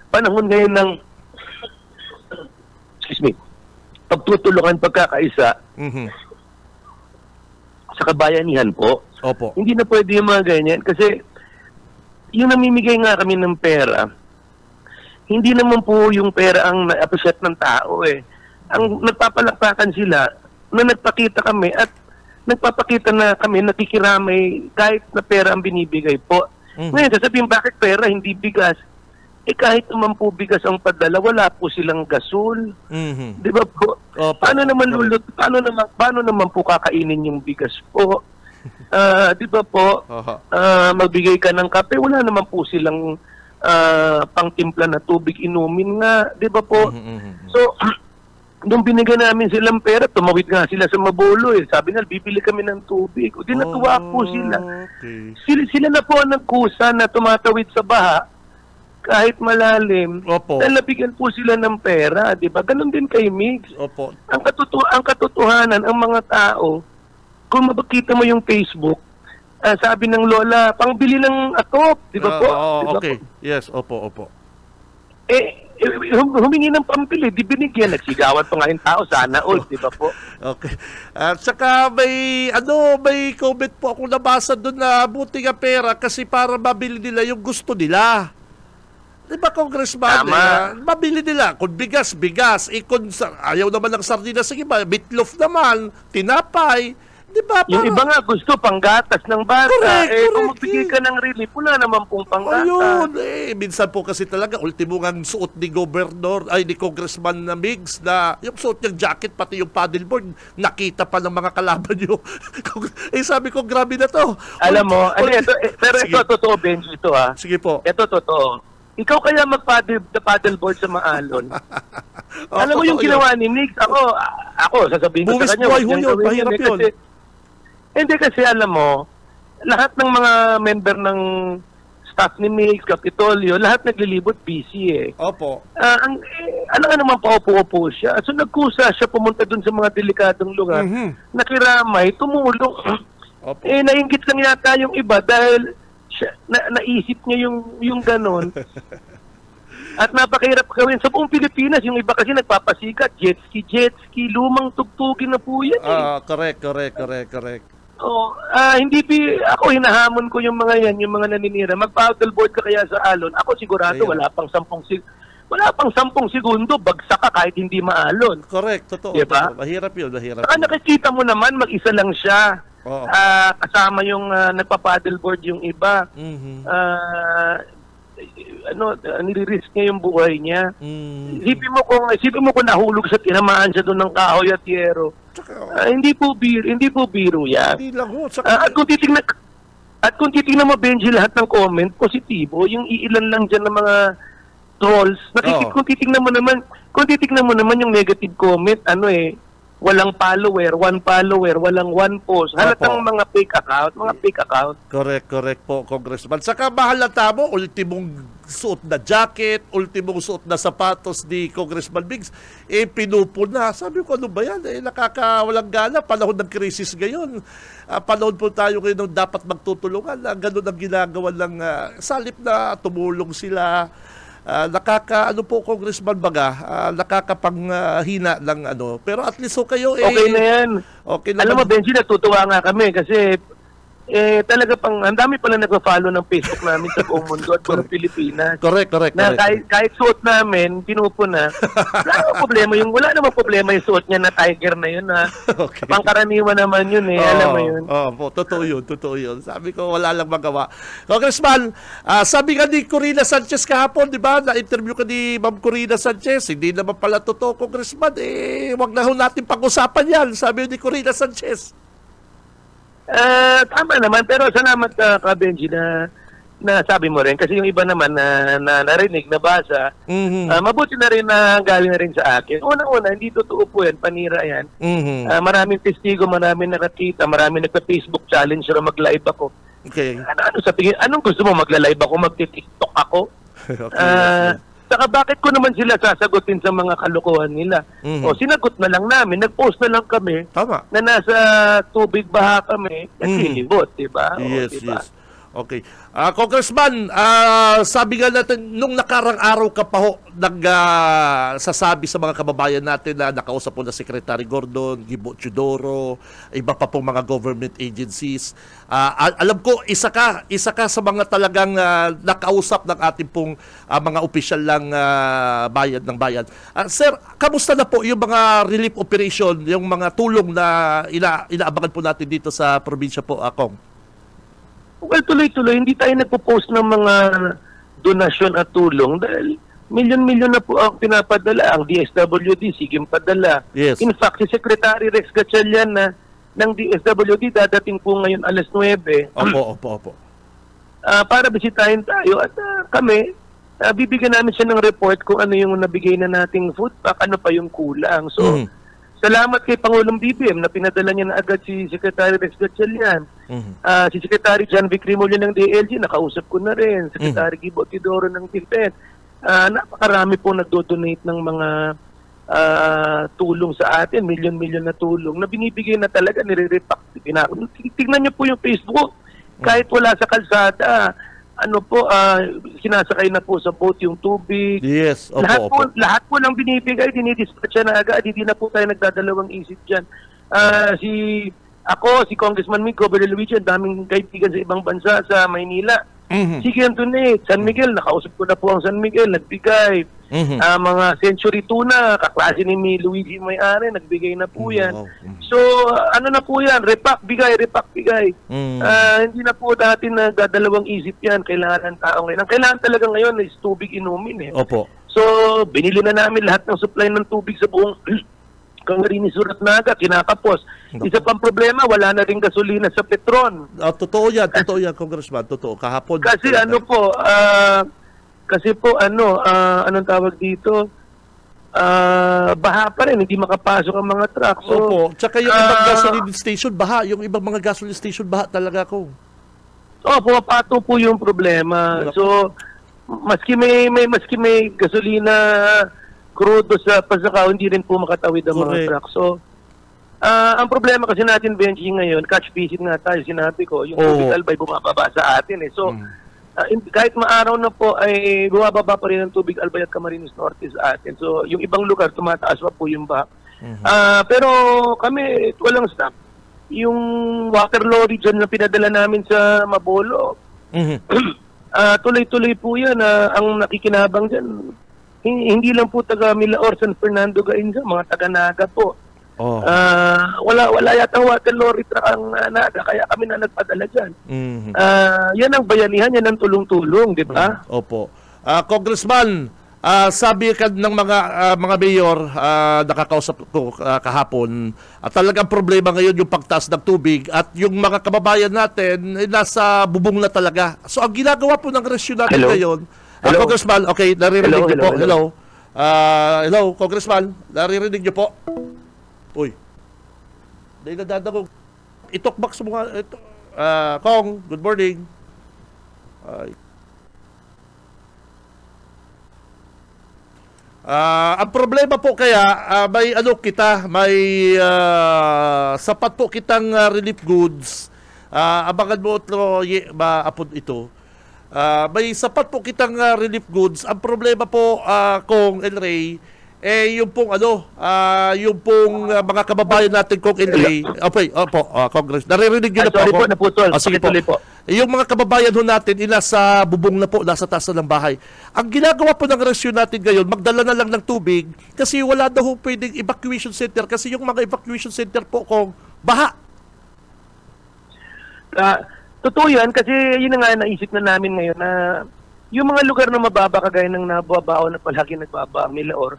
panahon ngayon ng pagtutulungan, pagkakaisa sa kabayanihan po.
Opo.
Hindi na pwede yung mga ganyan kasi yung namimigay nga kami ng pera, hindi naman po yung pera ang na-appreciate ng tao Ang nagpapalakpakan sila na nagpakita kami at nagpapakita na kami nakikiramay kahit na pera ang binibigay po. Ngayon, sasabihin bakit pera, hindi bigas? Kahit naman po bigas ang padala, wala po silang gasol. Di ba po? Paano naman po kakainin yung bigas po? Di ba po? Magbigay ka ng kape, wala naman po silang pangtimpla na tubig inumin nga, di ba po? So, nung binigyan namin silang pera, tumawid nga sila sa Mabolo Sabi nila, bibili kami ng tubig. O di natuwa po sila. Sila na po ang nagkusa na tumatawid sa baha kahit malalim. Dahil nabigyan po sila ng pera, di ba? Ganon din kay Migs. Ang katotohanan, ang mga tao, kung mabakita mo yung Facebook, sabi ng lola, pangbili ng atop, di ba po?
Okay. Yes, opo.
Humingi ng pambili, di binigyan, nagsigawan pa nga yung tao, sana all, di ba po?
Okay. At saka may comment po ako nabasa doon na buti nga pera kasi para mabili nila yung gusto nila. Di ba, Congressman? Mabili nila. Kung bigas. Kung ayaw naman ng sardinas, sige ba, meatloaf naman, tinapay. Diba,
yung iba nga gusto panggatas ng bata. Kung magbigay ka ng relief, wala naman pong panggatas.
Ayun, minsan po kasi talaga, ultimo nga suot ni ni Congressman na Migs, na yung suot niyang jacket, pati yung paddleboard, nakita pa ng mga kalaban niyo. Sabi ko, grabe na to.
Alam mo, pero ito, totoo, Benji, ito
Sige po.
Ito, totoo. Ikaw kaya mag-paddleboard sa Maalon? Alam mo yung ginawa ni Migs? Ako, sasabihin ko sa kanya.
Mahirap yun.
Hindi kasi alam mo, lahat ng mga member ng staff ni Migs, Kapitolyo, lahat naglilibot busy
Opo.
Naman paupo-upo siya. So nagkusa siya pumunta dun sa mga delikadong lugar. Nakiramay, tumulong. Nainggit lang yata yung iba dahil naisip niya yung ganon. At napakahirap gawin. Sa buong Pilipinas, yung iba kasi nagpapasikat, jet ski, lumang tugtugin na po yan
Correct.
Ako hinahamon ko yung mga yan, yung mga naninira. Mag-paddleboard ka kaya sa alon. Ako sigurado wala pang 10 segundo, bagsak ka kahit hindi maalon.
Correct, totoo.
Diba?
Mahirap yun.
Saka nakikita mo naman, mag-isa lang siya. Kasama yung nagpa-paddleboard yung iba. Nire-risk niya yung buhay niya. Isipin mo kung nahulog sa tinamaan siya doon ng kahoy at yero. Hindi po biro yan.
Hindi lang ho.
At kung titingnan mo, Benji, lahat ng comment, positibo. Yung iilan lang dyan ng mga trolls. Kung titingnan mo naman yung negative comment, walang follower, 1 follower, walang 1 post. Halatang mga fake account.
Correct po, Congressman. Saka mahalata mo, ultimong suot na jacket, ultimong suot na sapatos ni Congressman Biggs, pinupuna. Sabi ko, ano ba yan? Nakakawalang gana, panahon ng krisis ngayon. Panahon po tayo ngayon ng dapat magtutulungan. Ganun ang ginagawa ng salip na tumulong sila. Congressman baga, nakakapanghina ng pero at least kayo
okay na yan.
Okay
na. Alam mo, Benji, natutuwa nga kami kasi talaga ang dami pala nagpa-follow ng Facebook namin sa buong mundo at buong Pilipinas.
Correct.
Na kahit suot namin, pinupuna. Wala namang problema yung suot niya na tiger na yun. Okay. Pangkaraniwan naman yun alam mo yun.
Totoo yun. Sabi ko, wala lang magawa. Congressman, sabi nga ni Corina Sanchez kahapon, di ba? Na-interview ka ni Ma'am Corina Sanchez. Hindi naman pala totoo, Congressman. Wag na natin pag-usapan yan, sabi ni Corina Sanchez.
Tama naman, pero salamat ka Benji na sabi mo rin kasi yung iba naman na narinig, nabasa, mabuti na rin na galing na rin sa akin. Una-una, hindi totoo po yan, panira yan. Maraming testigo, maraming nakakita, maraming nagpa-Facebook challenge na mag-live ako.
Okay.
Anong gusto mo, magla-live ako, magti-TikTok ako?
Okay.
Saka bakit ko naman sila sasagutin sa mga kalokohan nila? O sinagot na lang namin, nag-post na lang kami.
Tama.
Na nasa tubig baha kami, naglilibot, diba?
Yes,
diba?
yes. Okay. Congressman, sabi nga natin, nung nakarang araw ka pa ho, sasabi sa mga kababayan natin na nakausap po na Secretary Gordon, Gibo Teodoro, iba pa pong mga government agencies. Alam ko, isa ka sa mga talagang nakausap ng ating pong mga opisyal lang bayan ng bayan. Sir, kamusta na po yung mga relief operation, yung mga tulong na inaabangan po natin dito sa probinsya po, Kong?
Well, tuloy-tuloy, hindi tayo nagpo-post ng mga donasyon at tulong dahil milyon-milyon na po ang pinapadala. Ang DSWD, sige padala.
Yes.
In fact, si Secretary Rex Gatchalian ng DSWD dadating po ngayon alas 9.
Opo.
Para bisitahin tayo at kami, bibigyan namin siya ng report kung ano yung nabigay na nating food pack, ano pa yung kulang. So, salamat kay Pangulong BBM na pinadala niya na agad si Secretary Rex Gatchalian. Si Secretary John Vic Rimulyo ng DLG, nakausap ko na rin. Secretary Gibo Teodoro ng DepEd. Napakarami po nagdo-donate ng mga tulong sa atin, milyon-milyon na tulong na binibigay na talaga, nire-repack. Tignan niyo po yung Facebook. Kahit wala sa kalsada, sinasakay na po sa boat yung tubig.
Yes,
lahat po ng binibigay, dinidispatch na agad. Hindi na po tayo nagdadalawang isip dyan. Si Congressman Mico, Governor Luigi, ang daming kaibigan sa ibang bansa sa Maynila. Sige, Antoinette, San Miguel, nakausap ko na po ang San Miguel, nagbigay. Mga Century Tuna, kaklase ni Luigi May-ari, nagbigay na po yan. So, na po yan, repack, bigay. Hindi na po natin nagdadalawang isip yan, kailangan ng tao ngayon. Ang kailangan talaga ngayon is tubig inumin.
Opo.
So, binili na namin lahat ng supply ng tubig sa buong Camarines Sur at Naga, kinakapos. Isa pang problema, wala na rin gasolina sa Petron.
Totoo yan, Congressman, totoo. Kahapon.
Kasi anong tawag dito? Baha pa rin, hindi makapasok ang mga truck. So,
opo, tsaka yung ibang gasoline station, baha. Yung ibang mga gasoline station, baha talaga ko.
Pumapato po yung problema. So, maski may gasolina krudo sa Pasakaw, hindi rin po makatawid ang mga truck. So, ang problema kasi natin, Benji, ngayon, catch visit nga tayo, sinabi ko, yung tubig albay bumababa sa atin. So, kahit maaraw na po, ay bumababa pa rin ang tubig albay at Camarines Norte sa atin. So, yung ibang lugar, tumataas pa po yung baha. Pero kami, walang stop. Yung water lorry dyan na pinadala namin sa Mabolo, tuloy-tuloy po yan. Ang nakikinabang dyan, hindi lang po taga Milaor, San Fernando, Gainza, mga taga Naga po. Wala yatang water lorry truck ang Naga, kaya kami na nagpadala dyan. Yan ang bayanihan, yan ang tulong-tulong, di ba?
Opo. Congressman, sabi ka ng mga mayor, nakakausap ko kahapon, talagang problema ngayon yung pagtaas ng tubig at yung mga kababayan natin nasa bubong na talaga. So ang ginagawa po ng rescue natin ngayon, Congressman, okay, naririnig niyo po. Hello, Congressman, naririnig niyo po. Uy. Dahil nadadagog. Itok-box mo nga. Ito. Kong, good morning. Ang problema po kaya, may sapat po kitang relief goods. Abangan mo ito, maapod ito. May sapat po kitang relief goods. Ang problema po, Kong El Rey, yung pong yung pong mga kababayan natin, Kong El Rey. Opo, Congress. Naririnig niyo na po
Sorry
ako.
po, naputol.
Sige po. Yung mga kababayan ho natin, nasa bubong na po, nasa taas na ng bahay. Ang ginagawa po ng rescue natin ngayon, magdala na lang ng tubig kasi wala daw ho pwedeng evacuation center kasi yung mga evacuation center po, Kong, baha.
Totoo yan kasi yun na nga naisip na namin ngayon na yung mga lugar na mababa kagaya ng nababao na palagi nagbaba ang Milaor,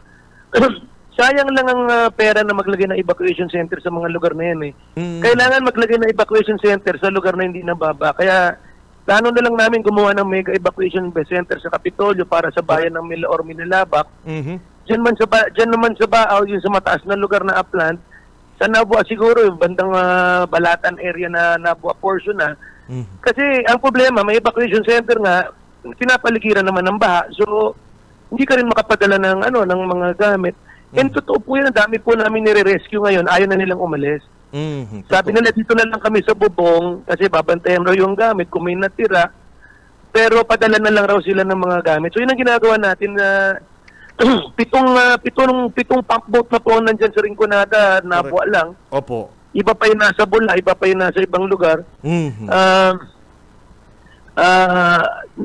sayang lang ang pera na maglagay ng evacuation center sa mga lugar na yan eh. Kailangan maglagay ng evacuation center sa lugar na hindi nababa. Kaya plano na lang namin gumawa ng mega evacuation center sa Kapitolyo para sa bayan ng Milaor, Minalabak. Diyan naman sa Baaw, yung sa mataas na lugar na upland, sa Nabua siguro, yung bandang Balatan area na Nabua portion na. Kasi ang problema, may evacuation center nga, pinapaligiran naman ng baha. So, hindi ka rin makapadala ng mga gamit. And totoo po yan, ang dami po namin nire-rescue ngayon, ayaw na nilang umalis. Sabi nila, dito na lang kami sa bubong kasi babantayan raw yung gamit kung may natira. Pero padala na lang raw sila ng mga gamit. So yun ang ginagawa natin na pitong pump boat na po nandyan sa Rinconada, Nabua lang.
Opo.
Iba pa yung nasa Bula, iba pa yung nasa ibang lugar.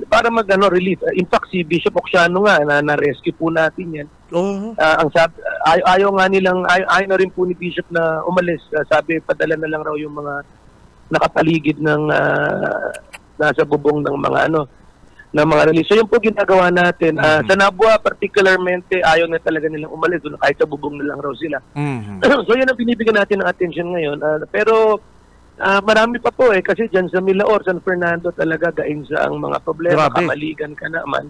Para relief. In fact, si Bishop Oxiano nga, na-rescue po natin yan. Ang ayaw na rin po ni Bishop na umalis. Sabi, padala na lang raw yung mga nakapaligid ng nasa bubong ng mga relief. So yun po ginagawa natin. Sa Nabua, particularmente, ayaw na talaga nilang umalis. Kahit sa bubong na lang raw sila. So yun ang binibigyan natin ng attention ngayon. Pero marami pa po kasi dyan sa Milaor, San Fernando talaga gain sa ang mga problema.
Grabe.
Kamaligan ka naman.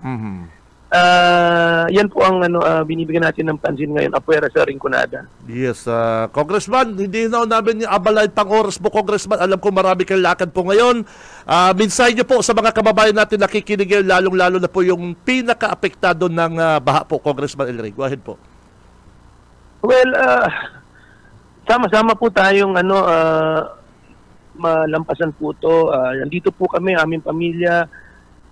Yan po ang binibigyan natin ng pansin ngayon apuera sa Rinconada.
Yes, Congressman, hindi na namin abalain pang oras po, Congressman. Alam ko marami kang lakad po ngayon. Mensahe niyo po sa mga kababayan natin nakikinig ngayon, lalong-lalo na po yung pinaka-apektado ng baha po, Congressman El Rey. Go ahead po.
Well, sama-sama po tayong malampasan po ito. Nandito po kami, aming pamilya,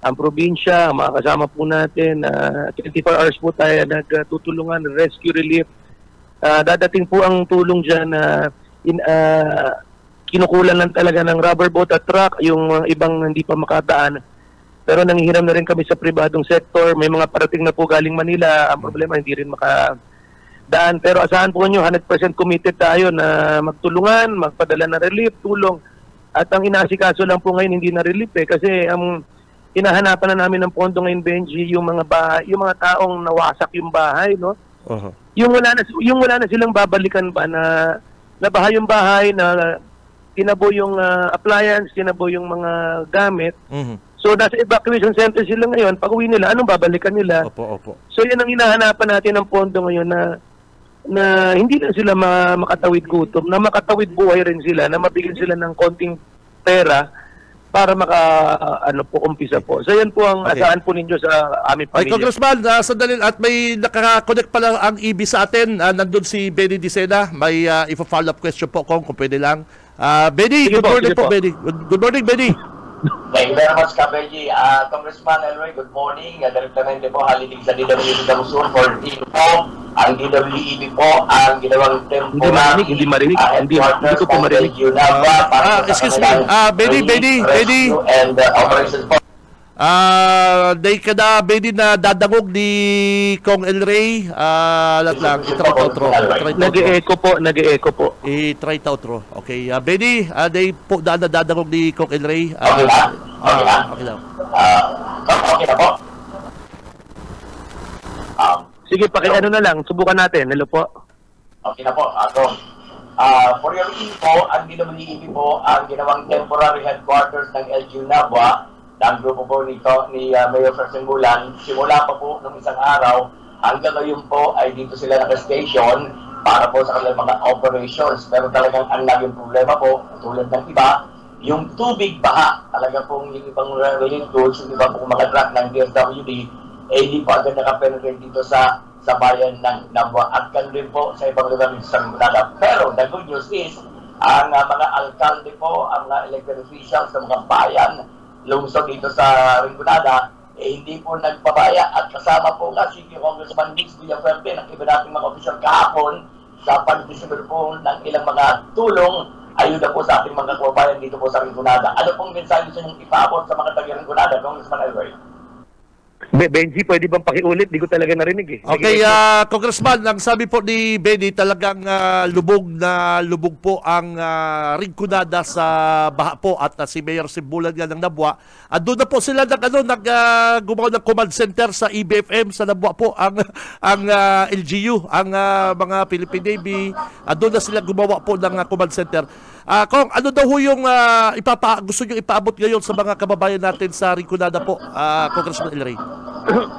ang probinsya, mga kasama po natin. 24 hours po tayo nagtutulungan, rescue relief. Dadating po ang tulong dyan na kinukulan lang talaga ng rubber boat at truck, yung ibang hindi pa makadaan. Pero nanghihiram na rin kami sa pribadong sector. May mga parating na po galing Manila. Ang problema, hindi rin makadaan. Pero asahan po nyo, 100% committed tayo na magtulungan, magpadala ng relief, tulong. At ang inaasikaso lang po ngayon, hindi na relief kasi ang hinahanapan na namin ng pondo ngayon, Benji, yung mga taong nawasak yung bahay, no? Yung wala na silang babalikan ba na nabaha yung bahay, na tinabo yung appliance, tinabo yung mga gamit. So nasa evacuation center sila ngayon, pag uwi nila, anong babalikan nila?
Opo.
So yan ang hinahanapan natin ng pondo ngayon na hindi lang sila makatawid gutom, na makatawid buhay rin sila, na mabigyan sila ng konting pera para umpisa po. So yan po ang asahan po ninyo sa aming pamilya.
Congressman, sandali, at may nakaka-connect pala ang EB sa atin. Nandun si Benny Dicena. May ifa-follow-up question po kung pwede lang. Benny, good morning po, Benny. Good morning, Benny.
Thank you very much, Kabegi. Congressman El Rey, good morning. Direktamente po, halilig sa DWEB Damsur for po. Ang DWEB po, ang ginawang temporary
Hindi ko po marinig.
Excuse me, Benny.
And operations po.
Day ka na, Benny, na dadangog ni Kong El Rey. Lang, i-try outro.
Nag-e-echo po.
I-try outro. Okay, Benny, day po na dadangog ni Kong El Rey.
Okay lang.
Okay lang.
Okay na po.
Sige, na lang. Subukan natin. Hello po.
Okay na po. For your info, ang DWEB po, ang ginawang temporary headquarters ng LGU Nabua, ang grupo po nito ni Mayor Fersenbulan, simula pa po ng isang araw, hanggang ngayon po ay dito sila naka-station para po sa kanilang mga operations. Pero talagang ang naging problema po, tulad ng iba, yung tubig baha, talaga pong yung ibang railway goods, yung ibang mga truck ng DSWD, hindi po agad nakapenetrate dito sa bayan ng Nabwa at kan rin po sa ibang lugar sa Rinconada. Pero the good news is, ang mga alkalde po, ang mga elected officials ng mga bayan, lungsod dito sa Rinconada, hindi po nagpabaya at kasama po nga si Congressman Nix Villafuerte ng iba nating mga official kahapon sa pag-distribute po ng ilang mga tulong ayuda po sa ating mga kababayan dito po sa Rinconada. Ano pong mensahe gusto niyong ipaabot sa mga taga-Rinconada, Congressman Elroy?
Benji, pwede bang pakiulit? Di ko talaga narinig eh.
Okay, Congressman, ang sabi po ni Benny, talagang lubog po ang Rinconada sa baha po at si Mayor Simbulan nga ng Nabwa. Doon na po sila gumawa ng command center sa EBFM sa Nabwa po ang LGU, ang mga Philippine Navy. Doon na sila gumawa po ng command center. Kung ano daw ho yung gusto nyo ipaabot ngayon sa mga kababayan natin sa Rinconada po, Congressman Elray?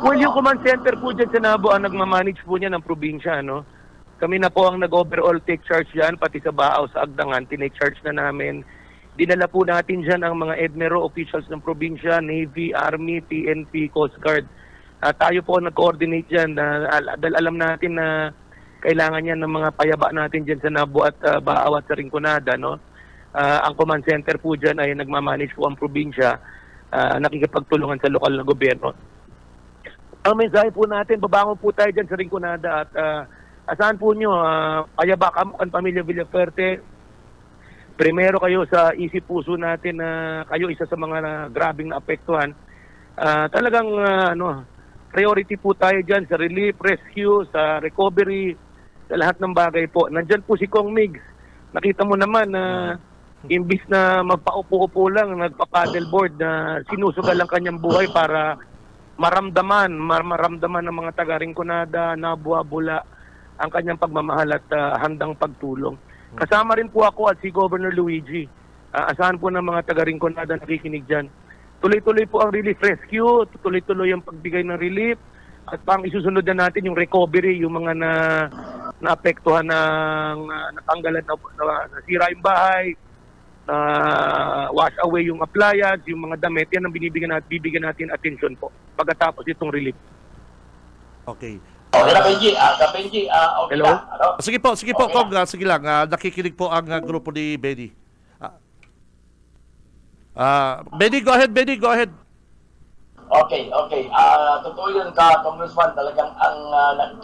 Well, yung command center po dyan sa Nabo ang nagmamanage po niya ng probinsya, no? Kami na po ang nag-overall take charge dyan, pati sa Baaw, sa Agdangan, tinake charge na namin. Dinala po natin dyan ang mga EDMERO officials ng probinsya, Navy, Army, PNP, Coast Guard. Tayo po nag-coordinate dyan dahil alam natin na kailangan yan ng mga payaba natin dyan sa Nabo at Baaw at sa Rinconada, no? Ang command center po dyan ay nagmamanage po ang probinsya, nakikipagtulungan sa lokal na gobyerno. Ang mensahe po natin, babangon po tayo dyan sa Rinconada at asahan po nyo, payaba ang pamilya Villafuerte. Primero kayo sa isip puso natin na kayo isa sa mga grabing naapektuhan. Talagang priority po tayo dyan sa relief, rescue, sa recovery, sa lahat ng bagay po. Nandyan po si Kong Migs. Nakita mo naman na imbis na magpaupo-upo lang, nagpa-paddleboard na sinusugal ang kanyang buhay para maramdaman ng mga taga-Rinconada, Nabwa, Bula ang kanyang pagmamahal at handang pagtulong. Kasama rin po ako at si Governor Luigi. Asahan po ng mga taga-Rinconada nakikinig dyan. Tuloy-tuloy po ang relief rescue, tuloy-tuloy ang pagbigay ng relief, at pang isusunod na natin yung recovery, yung mga naapektuhan ng natanggalan na nasira yung bahay, wash away yung appliance, yung mga damit, yan ang bibigyan natin attention po pagkatapos itong relief.
Okay.
Okay na, Benji. Okay.
Hello?
Na.
Sige po,
Okay.
Kong, sige lang. Nakikinig po ang grupo ni Benny. Benny, go ahead.
Okay. Totoo yun ka, Congressman. Talagang ang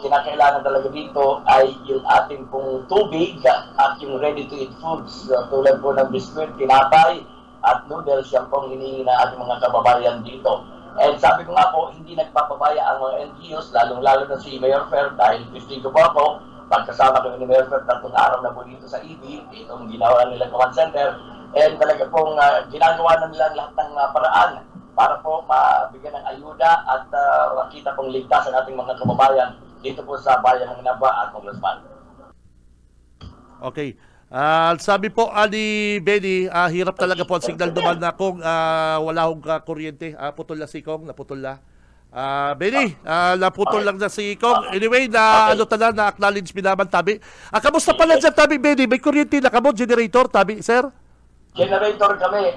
kinakailangan talaga dito ay yung ating pong tubig at yung ready-to-eat foods. Tulad po ng biscuit, tinapay, at noodles, yan pong hinihingi na ating mga kababayan dito. And sabi ko nga po, hindi nagpapabaya ang mga NGOs, lalong-lalo na si Mayor Fer, dahil gusto ko po ako, pagkasama ko ni Mayor Fer, 3 araw na po dito sa EB, itong ginawa nilang command center, and talaga pong ginagawa na nila lahat ng paraan para po mabigyan ng ayuda at makita pong ligtas ang ating mga kababayan dito po sa bayan ng Nabwa at Congressman.
Okay. Sabi po ni Benny, hirap talaga po ang signal naman na kung wala hong kuryente. Putol na si Kong, naputol na. Benny, naputol lang na si Kong. Anyway, na-acknowledge naman, Tabi. Kamusta pala dyan, Tabi, Benny? May kuryente na kamo, generator, Tabi, sir?
Generator kami,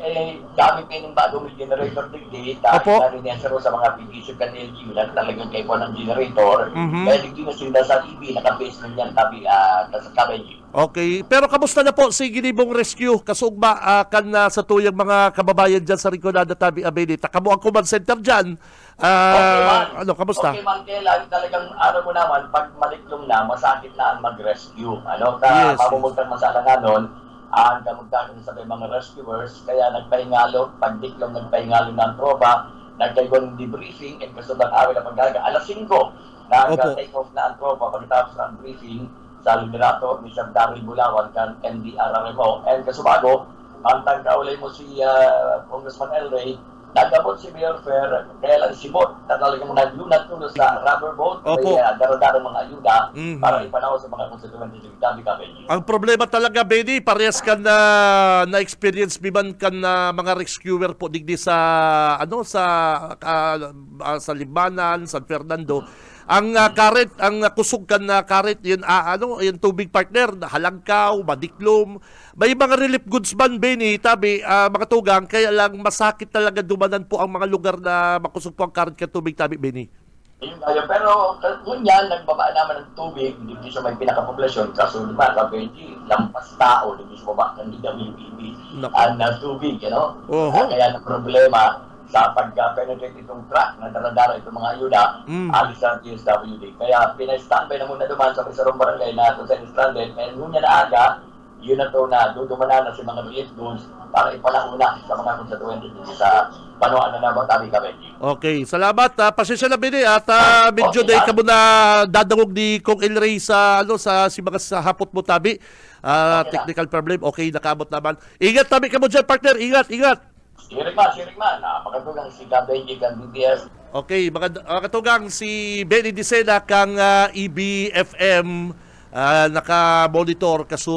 dami pinong bagong generator digdi, dahil narinig sa mga PDC kan LGU na talagang kayo po ng generator, kaya digdi na sila sa EB, naka-base na yan, Tabi, sa KBG. Okay, pero kamusta na po si Ginibong Rescue? Kasugba kan sa tuyang mga kababayan dyan sa Rinconada, Tabi, Abedi. Takamo ang command center dyan. Kamusta? Okay, man, kailan talagang mo naman, pag maliklong na, masakit na ang mag-rescue.
Yes.
Pamumuntang masala nga nun, ang kamagdagan sa mga rescuers, kaya nagpahingalo, pagdiklong nagpahingalo ng tropa, nagkaigong debriefing, at kasunod araw na pagdaga, alas 5, nag-take off na ang tropa, pagkatapos ng briefing, sa Liderato, ni Sir Daryl Bulawan, kan NDRRMO, and kasubago, ang tagkaulay mo si Congressman Elray, nagabot si Mayor Fer, kaya lang si Bot, talagang naglunat tulo sa rubber boat, may daradara mga ayuda para ipanaw sa mga konstituente ng Tabi.
Ang problema talaga, Benny, parehas ka na-experience biman ka na mga rescuer po digdi sa Libanan, San Fernando. ang karet, ang kusog kan na karet, yun yung tubig partner, halangkaw, madiklom. May mga relief goods man, Benny, tabi, mga tugang, kaya lang masakit talaga dumanan po ang mga lugar na makusog po ang karet ka tubig, tabi, Benny.
Ayun tayo, pero yun yan, nagbaba naman ng tubig, hindi siya may pinakapopulasyon, kaso di ba, Benji, lampas tao, hindi siya baba ng DWPB ang tubig, kaya ang problema sa pagka-penetrate itong truck na daradara itong mga ayuda, alis sa DSWD. Kaya pinay-standby na muna duman sa isang barangay na ito sa stranded, and yun na aga, yun na ito na dudumanan na si mga relief goods para ipalakuna sa mga konstituente sa panuan na nabatabi ka, Benji. Okay, salamat. Pasensya na, Benji, at medyo day ka muna dadangog ni Kong El Rey sa mga sa hapot mo, tabi. Technical problem. Okay, nakaabot naman. Ingat, tabi ka mo dyan, partner. Ingat, ingat. Sirik man. Makatugang si Benji kang BTS. Okay, mga katugang si Benny Dicena kang EBFM. Naka-monitor kaso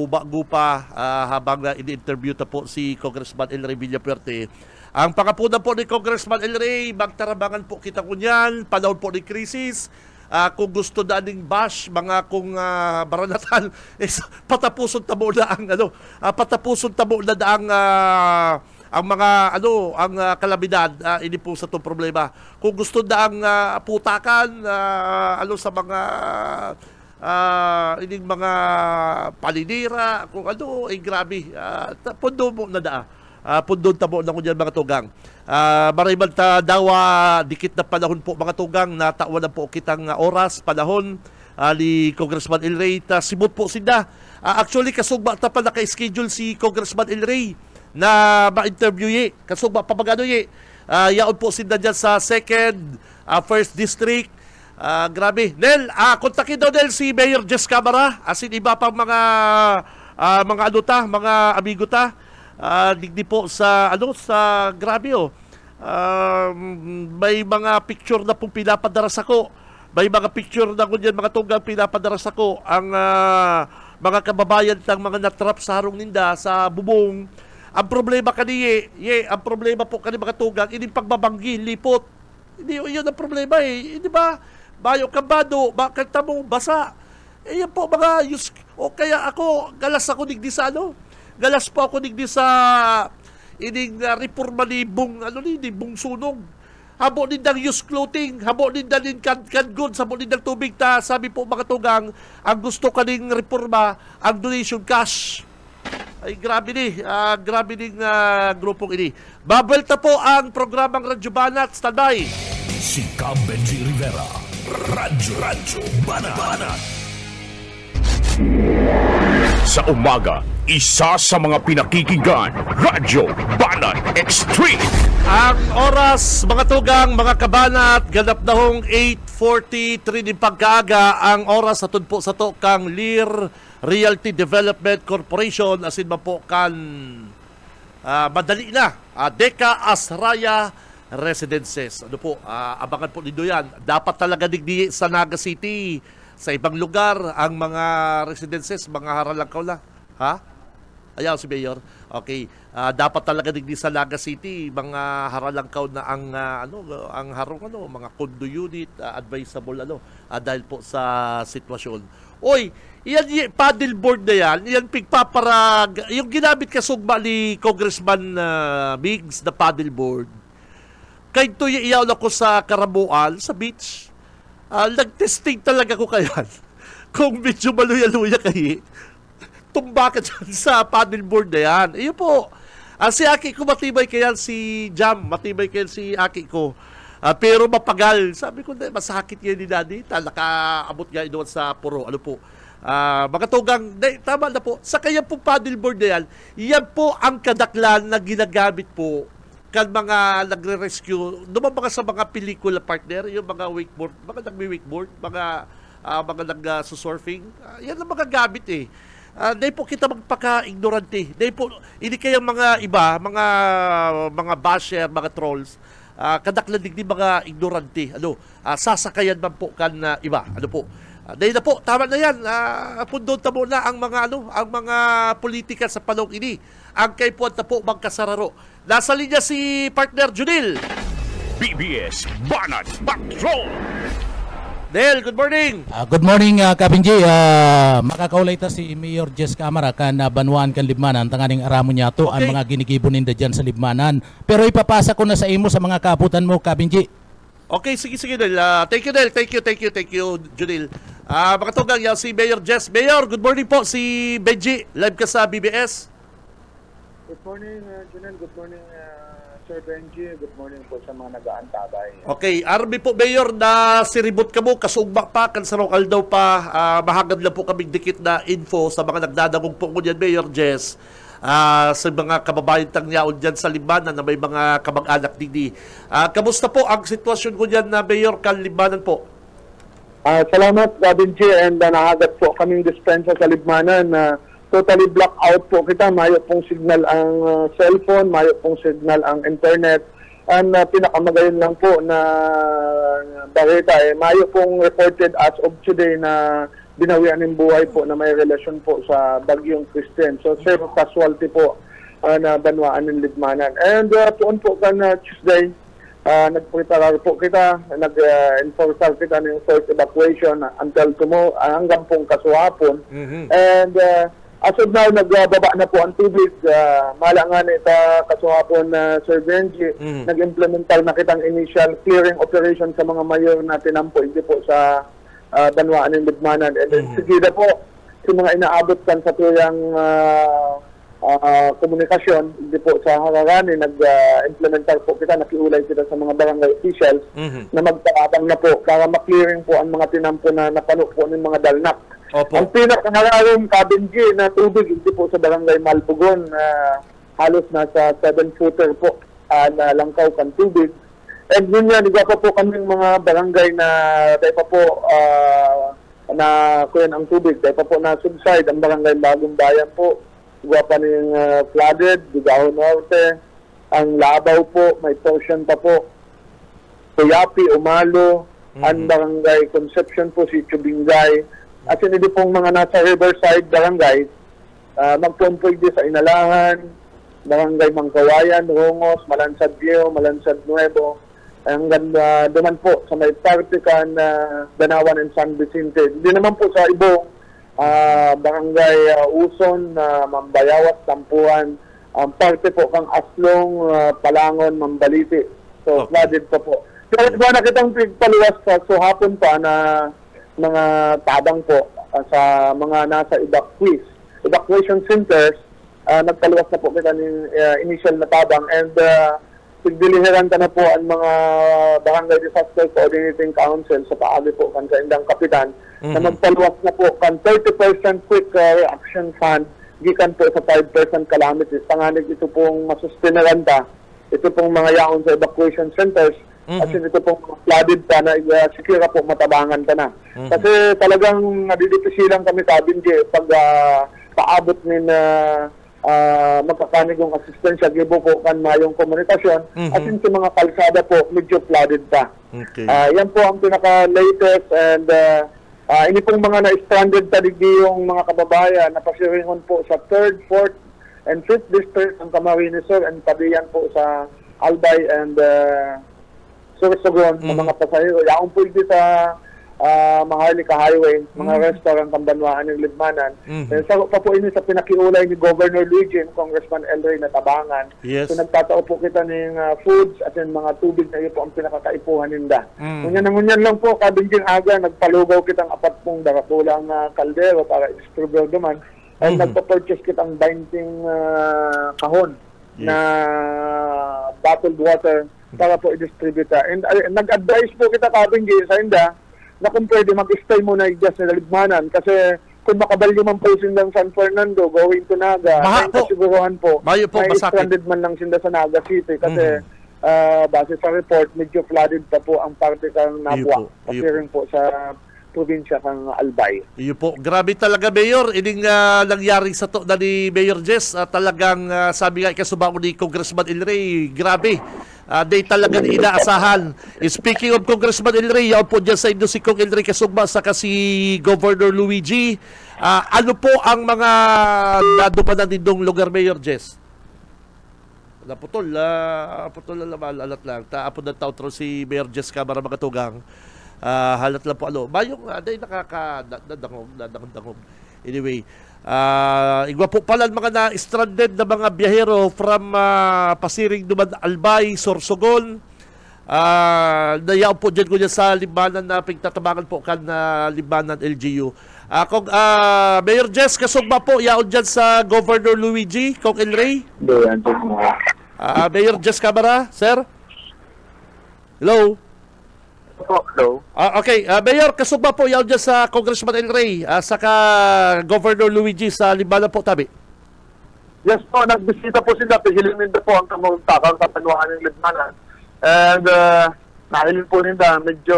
bago pa habang in-interview ta po si Congressman El Rey Villapuerte. Ang pangapuna po ni Congressman El Rey, magtarabangan po kita kunyan, panahon po ni krisis. Kung gusto daning bash, mga kung baranatan, patapuson tamo na ang patapuson tamo na ang mga ang kalamidad ini po sa itong problema. Kung gusto daang putakan sa mga ining mga paninira, kung grabe, pundo mo na daa. Pundon tamo na ko dyan, mga tugang. Marayman ta dawa, dikit na panahon po, mga tugang, natawan na po kitang oras, panahon ni Congressman El Rey. Simot po sinda. Actually, kasugba ta pa naka-schedule si Congressman El Rey na ma-interview kasugba pa magano yaon po sinda dyan sa 2nd, 1st District. Grabe. Nel, kontakin daw Nel si Mayor Jess Camara, asin iba pang mga mga amigo ta. Digdi po sa sa grabe may mga picture na pong pinapadara sa ko. May mga picture na kunyan, mga tunggang pinapadara sa ko ang mga kababayan ng mga natrap sa harong ninda sa bubong. Ang problema ang problema po kani mga tunggang, ini pagbabanggi, lipot. Hindi yun ang problema Hindi ba? Bayo kabado, bakit mo basa? Yan po mga kaya ako, galas ako digdi sa galas po ako digdi sa ining reforma ni Bong Sunog. Habo din ng used clothing, habo din ng can goods, habo din ng tubig ta. Sabi po mga tugang, ang gusto kaning reforma, ang donation cash. Ay grabe ning grupong ini. Babelta po ang programang Radyo Banat. Standby.
Si Benji Rivera, Radyo Banat.
Sa umaga, isa sa mga pinakikinggan, Radyo Banat Extreme.
Ang oras, mga tugang, mga kabanat, ganap na hong 8:43 din pagkaaga. Ang oras atun po sa to kang Lear Realty Development Corporation, asin man po kan madali na, Deka Asraya Residences. Abangan po nindo yan. Dapat talaga digdi sa Naga City. Sa ibang lugar, ang mga residences, mga haralangkaw na. Ayaw si Mayor. Okay. Dapat talaga digdi sa Naga City, mga haralangkaw na ang harong mga condo unit, advisable dahil po sa sitwasyon. Yan paddleboard na yan pigpaparag, yung ginamit kasugba ni Congressman Migs na paddleboard. Kahit to iyaw na ko sa Karabuan, sa beach, nag-testing talaga ko kayan. Kung medyo maluya-luya kayo, tumba ka dyan sa paddleboard na yan. Iyon po. Si Aki ko matibay kayan, si Jam, matibay kayan si Aki ko. Pero mapagal. Sabi ko, masakit yan ni Daddy. Nakaabot nga doon sa puro. Mga tugang, tama na po. Sa kaya po paddleboard na yan po ang kadaklan na ginagamit po kan mga nagre-rescue, mga sa mga pelikula partner, yung mga wakeboard, mga nagmi-wakeboard, mga nag-surfing, yan ang mga gamit Dahil po kita magpaka-ignorante. Dahil po, hindi kayang mga iba, mga basher, mga trolls, kadaklandig din mga ignorante. Sasakayan man po kan iba. Dahil na po, tama na yan. Pundon na muna ang mga politika sa panahon ini. Ang kay po na po magkasararo. Nasa linya si partner Junil.
BBS Banat Patrol.
Del, good morning.
Good morning, Kapinji. Makakaulay ta si Mayor Jess Camara kan Banwaan kan Libmanan tanganing aramo niya to ang mga ginigibo ninda dyan sa Libmanan. Pero ipapasa ko na sa imo sa mga kaputan mo, Kapinji.
Okay, sige Del. Thank you Del. Thank you Junil. Makatugang yan si Mayor Jess. Mayor, good morning po si Benji. Live ka sa BBS.
Good morning, Junel. Good morning, Sir Benji. Good morning po sa mga nag-aantabay.
Okay, Arby po, Mayor, na siribot ka mo, kasugba pa, kansarokal daw pa, mahagad lang po kaming dikit na info sa mga nagdadagong po ko dyan, Mayor Jess, sa mga kababayan tangyaon dyan sa Libanan na may mga kamag-anak dini. Kamusta po ang sitwasyon ko dyan na Mayor kan Libanan po?
Salamat, Benji, and nahagad po kaming dispensa sa Libmanan na totally black out po kita. Mayo pong signal ang cellphone, mayo pong signal ang internet. And pinakamagayon lang po na balita mayo pong reported as of today na binawian ng buhay po na may relasyon po sa Bagyong Kristen. So zero casualty po na Banwaan ng Libmanan. And tuon po kan Tuesday, nagpreparar po kita, nag-enforce kita ng forced evacuation until tomorrow, hanggang pong kasuhapon. And as of now, nagbaba na po ang tubig. Mala nga nita kasuhapon na Sir Benji, nag-implemental na kitang initial clearing operation sa mga mayor na tinampo hindi po sa Banwaan ng Libmanan. And sige na po, sa mga inaabot kan sa tuyang komunikasyon, hindi po sa Hararani, nag-implemental po kita, nakiulay kita sa mga barangay officials na magpaabang na po para maklearing po ang mga tinampo na napano po ng mga dalnak. Opo. Ang pinakahararong Kabinji na tubig, hindi po sa barangay Malpugon, halos nasa 7-footer po na langkaw kan tubig. And yun yan, iba pa po kaming mga barangay na dahil pa po na kuyan ang tubig, dahil pa po na subside ang barangay Bagong Bayan po. Iba pa ng flooded, Digao Norte, ang Labaw po, may portion pa po. Kuyapi, Umalo, ang barangay Conception po, si Chubingay. At hindi pong mga nasa riverside barangay, magpumpog din sa Inalangan, barangay Mangkawayan, Rongos, Malansad Viejo, Malansad Nuevo, hanggang duman po sa may Partican, Banawan and San Vicente. Hindi naman po sa ibong barangay Uson, Mambayawas, Tampuan, parte po kang Aslong, Palangon, Mambaliti. So, flooded pa po. Pero diba nakitang paluwas sa hapon pa na mga tabang po sa mga nasa evacuation centers, nagpaluwas na po kita ng initial na tabang and pagdilihiran ka na po ang mga barangay disaster coordinating council sa paagi po kan sa indang kapitan na magpaluwas na po kan 30% quick reaction fund gikan po sa 5% calamities. Panganig ito pong masustenaran ta, ito pong mga yaon sa evacuation centers. At ito pong flooded pa na sikira po matabangan ka na. Kasi talagang nadidipisilang kami Kabinji pag paabot ng magkakanigong asistensya, gibo po kan mayong komunikasyon. At sa mga kalsada po, medyo flooded pa. Yan po ang pinaka-latest and ini pong mga na-stranded taligi yung mga kababayan na pasiringon po sa 3rd, 4th, and 5th district ng Camarines Sur and Padian po sa Albay and Sorsogon, mga pasahero. Yaong po hindi sa Maharlika Highway, mga restaurant ng Banwaan ng Libmanan. Sa pa po ini sa pinakiulay ni Governor Luigi, Congressman Elray na Tabangan. So nagtatao po kita ng foods at yung mga tubig na iyo po ang pinakakaipuhan ninda. Ngunyan lang po, Kabinjing aga, nagpalugaw kitang 40 darapulang kaldero para distributor naman. At nagpa-purchase kitang 20 kahon na bottled water para po i-distribute. And nag-advise po kita Kabinjing sa inda na kung pwede mag-stay muna i-just sa Libmanan kasi kung makabalyo man po sindang San Fernando going to Naga, may kasiguruhan po, may stranded man lang sinda sa Naga City kasi base sa report, medyo flooded pa po ang parte kang Nabwa kasi rin po sa probinsya kang Albay.
Iyo po, grabe talaga Mayor, ining nangyari sa to na ni Mayor Jess, talagang sabi nga ikasubaon ni Congressman Elray, grabe. Di talaga inaasahan. Speaking of Congressman Elray, yaw po dyan sa inyo si Kong Elray Kasugba saka si Governor Luigi. Ano po ang mga nadumanan nindong lugar, Mayor Jess? Naputol na naman, alat lang. Taapon ng tautro si Mayor Jess Camara Magatugang. Halat lang po bayong day nakakadangog. Anyway, igwa po pala mga na-stranded na mga biyahero from Pasiring Duman Albay, Sorsogon. Nayaw po dyan ko dyan sa Libanan na pagtatabangan po kan Libanan LGU. Kung Mayor Jess kasugba po yaon dyan sa Governor Luigi Kong El Rey. Mayor Jess Camara, sir. Hello.
Hello.
Okay, Mayor kasugba po yaon dyan sa Congressman El Rey, saka Governor Luigi sa Libanan po tabi.
Yes po, nagbisita po sila. Pihilin din po ang kamagtakang kapanuhan ng Libanan. And nahilin po nila, medyo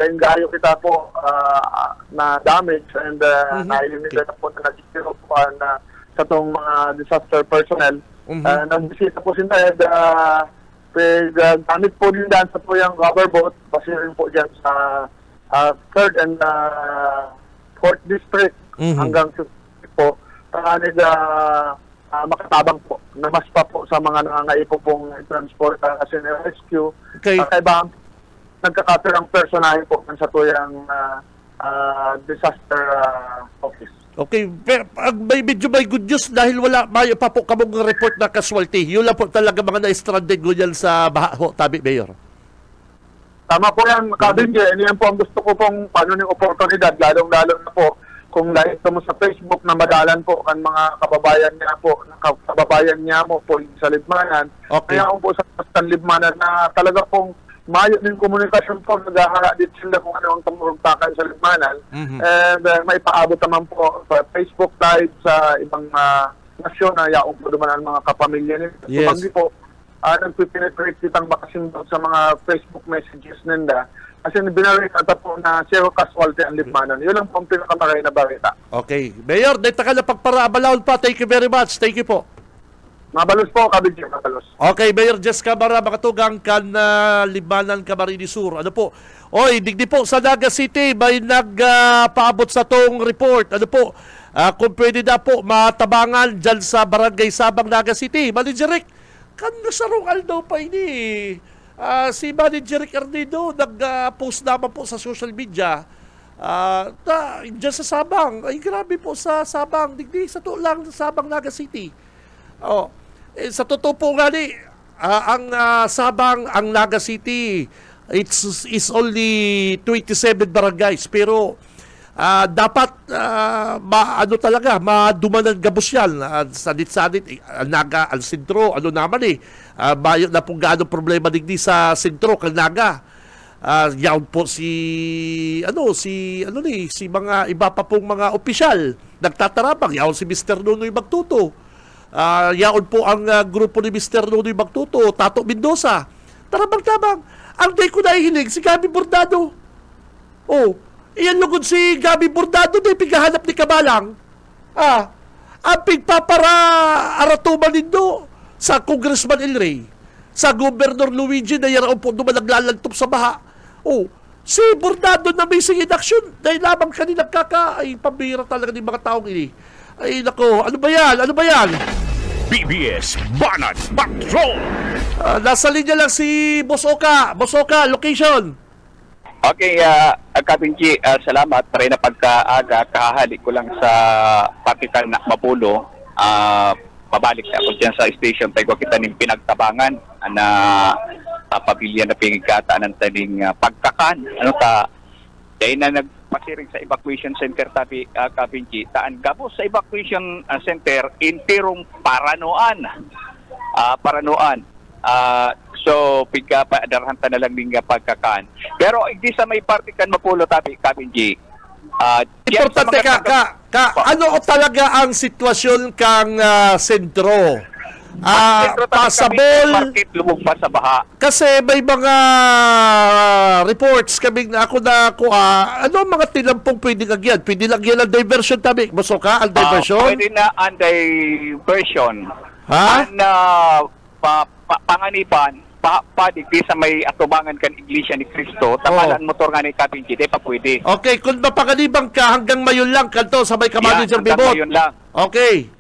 gayo kita po na damage and nahilin nila na po na nag-zero po sa itong mga disaster personnel. Nagbisita po sila and gamit po nila sa po yung rubber boat, pasirin po dyan sa 3rd and 4th district hanggang sa po. Makatabang po, namas pa po sa mga nangangaipo pong transport kasi rescue.
Okay.
Kaya nagkakater ang personahe po sa tuyang disaster office.
Okay, pero may good news dahil wala mayo pa po kamong report na casualty. Yun lang po talaga mga na-stranded ganyan sa baha ho, tabi, Mayor.
Tama po yan, Kabin. Yan po ang gusto ko pong paano ng oportunidad, lalong-lalo na po kung like mo sa Facebook na madalan po ang mga kababayan niya mo po sa Libmanan.
Okay.
Kaya po sa Libmanan na talaga pong mayo ng komunikasyon po, naghahara din sila kung ano ang tumurugtakan sa Libmanan. And may paabot naman po sa Facebook Live sa ibang nasyon na yaong po duman ang mga kapamilya nila.
Yes.
Pag po, nagpipenetrate kitang makasindot sa mga Facebook messages nila. Kasi binarita po na zero casualty ang Libmanan. Yun lang po ang pinakamaray na balita.
Okay. Mayor, dahil ka na pagparabalawon pa. Thank you very much. Thank you po.
Mabalos po, Kabidyo. Mabalos.
Okay, Mayor Jess Camara, makatugang kan Libmanan, Camarines Sur. Ano po? Oy, digdi po sa Naga City, may nagpaabot sa tong report. Ano po? Kung pwede na po, matabangan dyan sa Barangay Sabang, Naga City. Manager Rick, kan nasarungal daw pa ini. Si Manager Rick Arnido nag-post naman po sa social media dyan sa Sabang. Ay grabe po sa Sabang, digdi sa to lang sa Sabang, Naga City. Sa totoo po nga ang Sabang, ang Naga City, is only 27 barangays, pero dapat talaga madumanan gabos yan, sanit-sanit, Naga al sentro, ano naman bayo na pong gaano problema digdi sa sentro kang Naga. Yaon po si mga iba pa pong mga opisyal nagtatarapang, yaon si Mr. Nunoy Magtuto. Yaon po ang grupo ni Mr. Nunoy Magtuto, Tato Mendoza. Tarabang-tabang. Ang day ko nahihilig, si Gabi Bordado. Iyan lugod si Gabi Bordado na ipighahanap ni Kabalang. Ang pigpapara aratuman nindo sa Congressman El Rey, sa Governor Luigi na yaraon po naman naglalantop sa baha. Si Bordado na missing in action dahil lamang kanina ay pambira talaga ng mga taong ini. Ay nako, ano ba yan?
PBS Banat Patrol.
Nasa linya lang si Boss Oka. Boss Oka, location.
Okay, Captain G, salamat. Try na pagkaaga, kahahalik ko lang sa Pakitan na Mapulo. Pabalik ako dyan sa station. Tayo kita ng pinagtabangan na pamilya na pingigkataan ng taning pagkakan. Dahil na nagpasiring sa evacuation center tabi, Captain G, taan gabos sa evacuation center intirong Paranoan. So, pagkapadarhan na lang ng pagkakan. Pero, hindi sa may partikan Mapulo tabi, Captain G.
Importante ano talaga ang sitwasyon kang sentro? Pasabol,
lumog pa sa baha.
kasi may mga reports kaming ako ano mga tinampong pwede lagyan? Pwede lagyan ang diversion tabi. Maso ka ang diversion?
Pwede na ang diversion. Panganipan, digdi sa may atubangan kan Iglesia ni Cristo, tamalan motor nga ni Captain G, pa pwede.
Okay, kung mapanganibang ka hanggang mayon lang kanto sa may Manager Bibot.
Mayon lang.
Okay.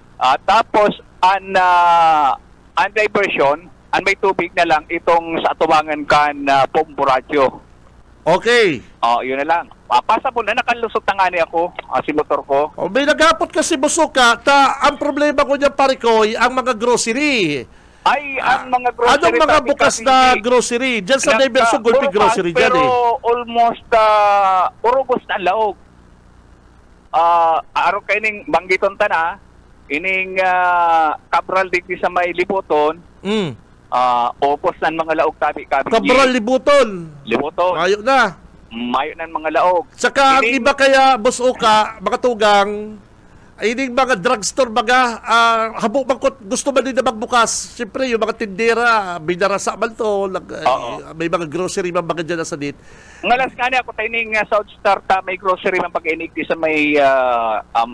Tapos ang diversion, ang may tubig na lang itong sa atubangan kan Pombo Radio.
Okay.
Yun na lang. Pasa po na nakalusot na nga niya ako, si motor ko.
May nagapot kasi Busuka, ang problema ko dyan pare ko, ang mga grocery.
Ang mga grocery.
Anong mga bukas na grocery? Diyan sa Diverso Gulpi grocery dyan
pero almost urubos na ang laog. Araw kayo ning banggiton ta na, ining Cabral digdi sa may Libuton, opos na mga laog tabi-kabi.
Cabral Libuton. Mayo na.
Mayo na mga laog.
Saka ang iba kaya, Boss Oka, mga tugang, ay ining mga drugstore baga, habok bangkot, gusto ba din na magbukas? Siyempre, yung mga tindera, binarasa man to, may mga grocery man baga dyan na sa dit.
Ngalas nga niya, ako tayo ning South Star ta, may grocery man pag-inig sa may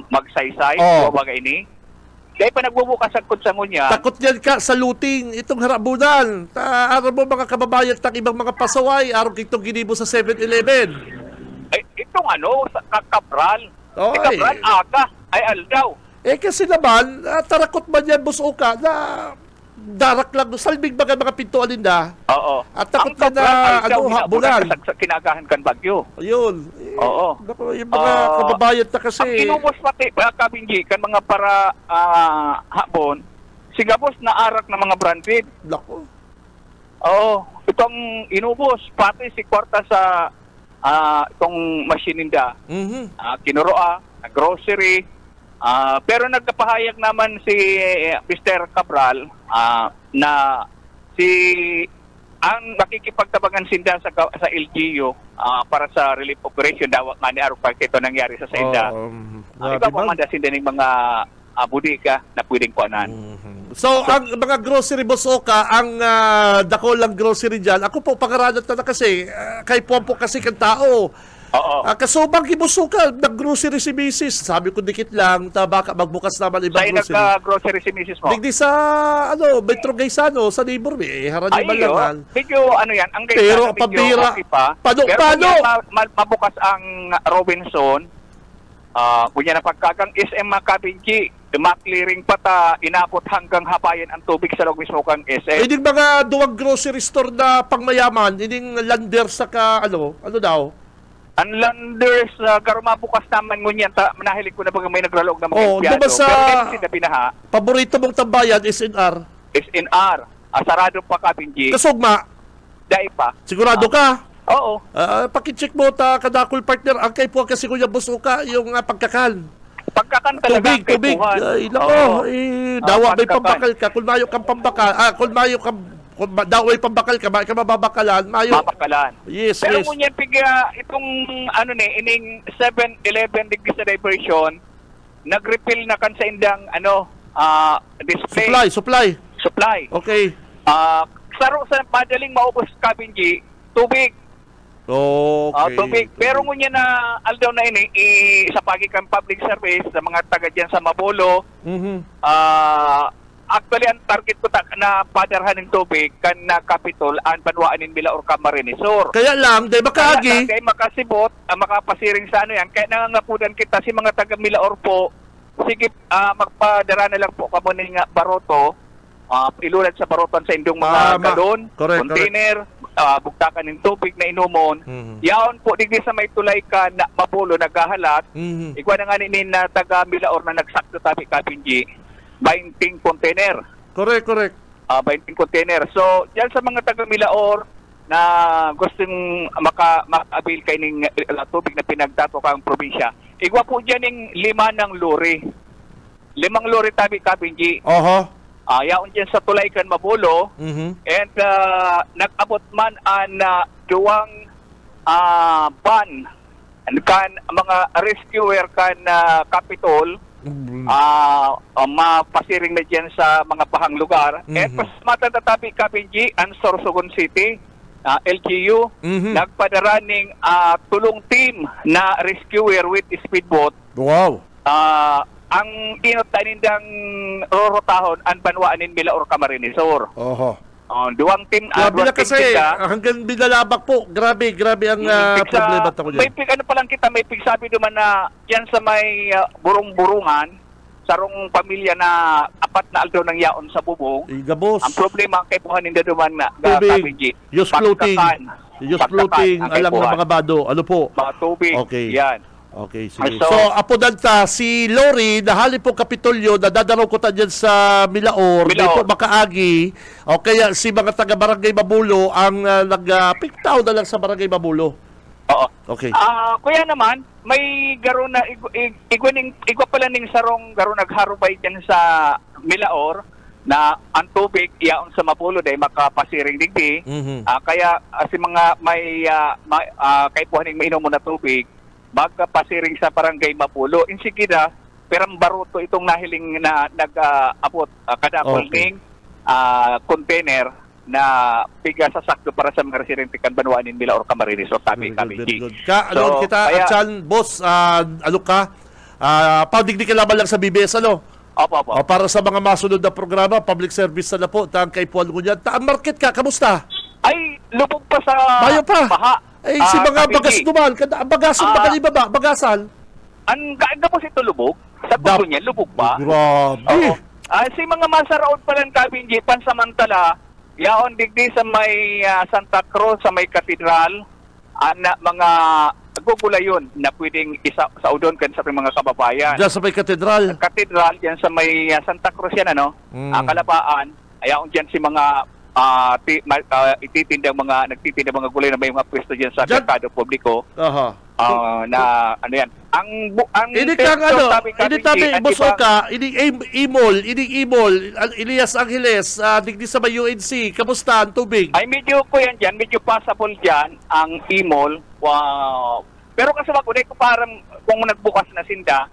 magsaysay, o baga ini. Kaya pa nagbubukas ang kutsangon niya.
Takot yan ka sa looting, itong harabunan. Araw mo mga kababayan tak ibang mga pasaway, araw kitong ginibo sa 7-Eleven.
Ay, itong sa Cabral. Cabral aga, ay aldaw.
Kasi naman, tarakot man yan, Boss Oka, na darak lang, salbing mga pintuan ninda.
Oo.
At takot ka na, habunan.
Kinagahan kan bagyo.
Ayun.
Oo.
Yung mga kababayan ta kasi.
Ang inubos pati, kabinggi, kan mga para habon, sigabos na arak na mga branded.
Lako.
Oo. Itong inubos, pati si kwarta sa itong machine ninda. Kinuroa, grocery. Pero nagkapahayag naman si Mr. Cabral na ang makikipagtabangan sinda sa LGU para sa relief operation daw nga ni Arupag ito nangyari sa Sinda. Iba po manda sinda ng mga budika na pwedeng kuanan.
So, ang mga grocery, Boss Oka, ang dako lang grocery dyan, ako po pangaranat na kasi, kay Pompo kasi kang tao. Kasubang kibusuka, nag-grocery si Mrs. Sabi ko dikit lang, baka magbukas naman ibang grocery.
Sa'yo nag-grocery si Mrs. mo?
Digdi sa, Metro Gaisano, sa neighbor me, haranyo ba lang.
Medyo, yan, ang Gaisano,
pero pabira, paano?
Pero mabukas ang Robinson, kunya na pagkagang SM Makabinki, ma-clearing pata, inapot hanggang habayan ang tubig sa loob mismo kang SM.
Hindi mga duwag grocery store na pangmayaman, hindi lander sa ano daw?
Ang landers, karumabukas naman ngunyan, manahilig ko na pag may nagralog na mga empleyado.
Sa
pero binaha,
paborito mong tambayan, SNR?
SNR. Sarado pa Kabinji.
Kasugma?
Dai pa.
Sigurado ka?
Oo.
Pakicheck mo kadakul partner, ang kay po kasi Kuya Busuka, yung pagkakan.
Pagkakan talaga.
Tubig. Ay, nako. Dawa may pambakal ka. Kung mayo kang pambakal, kung mayo kang daway pambakal ka, mababakalan, mayo.
Mabakalan.
Yes,
pero ngunyan piga itong ining 7-11 degrees sa diversion, nag-refill na kan sa indang display.
Supply. Okay.
Saro sa madaling maubos Kabinji, tubig.
Okay.
Tubig. Pero ngunyan na aldaw na ini sa pagikan public service sa mga taga diyan sa Mabolo. Actually, ang target ko na padarhan ng tubig kan na Capitol ang banwaan ng Milaor Camarinesor.
Kaya lang, dahil makaagi.
Kaya makasibot, makapasiring sa yan. Kaya nangangapudan kita si mga taga Milaor po, sige, magpadara na lang po kamo ng baroto, ilulad sa baroton sa indong mga galon, container, bugtakan ng tubig na inumon. Yaon po, digdi sa may tulay ka na Mabulo, naghahalat. Igwa na nga ninin na taga Milaor na nagsakto tabi Kabinji. 20 container.
Correct.
20 container. So, diyan sa mga taga Milaor na gustong maka-avail kay ning tubig na pinagdato kang probinsya. Igwa po diyan ning 5 ng lori. 5 lori tabi Kabinji. Yaon diyan sa tulay kan Mabulo. And nag-abot man an duwang van kan mga rescuer kan Capitol. Mapasiring na dyan sa mga bahang lugar. Pas matatatabi Kabinji ang Sorsogon City, LGU, nagpadara ng tulong team na rescuer with speedboat.
Wow!
Ang inot-tanindang rorotahon ang banwaan ng Milaor Camarinesor. Duwang team.
Grabe na kasi, hanggang binalabak po. Grabe ang problema ko dyan.
May may pigsabi naman na yan sa may burung-burungan, sarong pamilya na 4 na aldaw ng yaon sa bubong.
Igabos.
Ang problema ang kaipuhan ninda naman na
tubig, use floating. Youth floating, alang ng mga bado. Ano po?
Mga tubig,
Okay.
yan.
Okay, sige.
So,
Apo Danta, si Lori, nahali po Kapitolyo, nadadaraw ko ta dyan sa Milaor, di po makaagi, o kaya si mga taga-barangay Mabulo ang nag-piktaw na lang sa barangay Mabulo.
Oo.
Okay.
Kuya naman, may garo na, igwa pala ning sarong garo nagharubay dyan sa Milaor, na ang tubig iyaon sa Mapulo dahil makapasiring digdi. Kaya si mga may kaipuhaning mainom mo na tubig, magpasiring sa barangay Mapulo. Insigida, perang baruto itong nahiling na nag-abot kadakol ning container na piga sa sakto para sa mga residente kan Banwanin Milaor Camarines o kami.
Ano kita, Atsan, boss, ano ka? Padigdi ka laban lang sa BBS, ano?
Opo.
Para sa mga masunod na programa, public service na po, taang kaipuan ko niyan. Taang market ka, kamusta?
Ay, lubog pa sa baha.
Si mga bagas duman, bagasan ba kanina ba? Bagasan?
Ang gaanda po si Tulubog, sa puso niya, lubog ba?
Grabe.
Si mga masaraon pala ng Kabinji, pansamantala, yaon digdi sa may Santa Cruz, sa may katedral, mga gugulayon na pwedeng isaudon kan sa mga kababayan.
Diyan sa may katedral?
Katedral, diyan sa may Santa Cruz yan, Kalabaan, ayaon diyan si mga nagtitindang mga gulay na may mga pwesto diyan sa merkado publiko. Na ano yan. Ang
ini kang Bosoka, ini Imol, Elias Angeles, digdi sa may UNC. Kamusta ang tubig?
Ay medyo ko yan diyan, medyo passable diyan ang Imol. Wow. Pero kasaba ko ko parang kung nagbukas na sinda.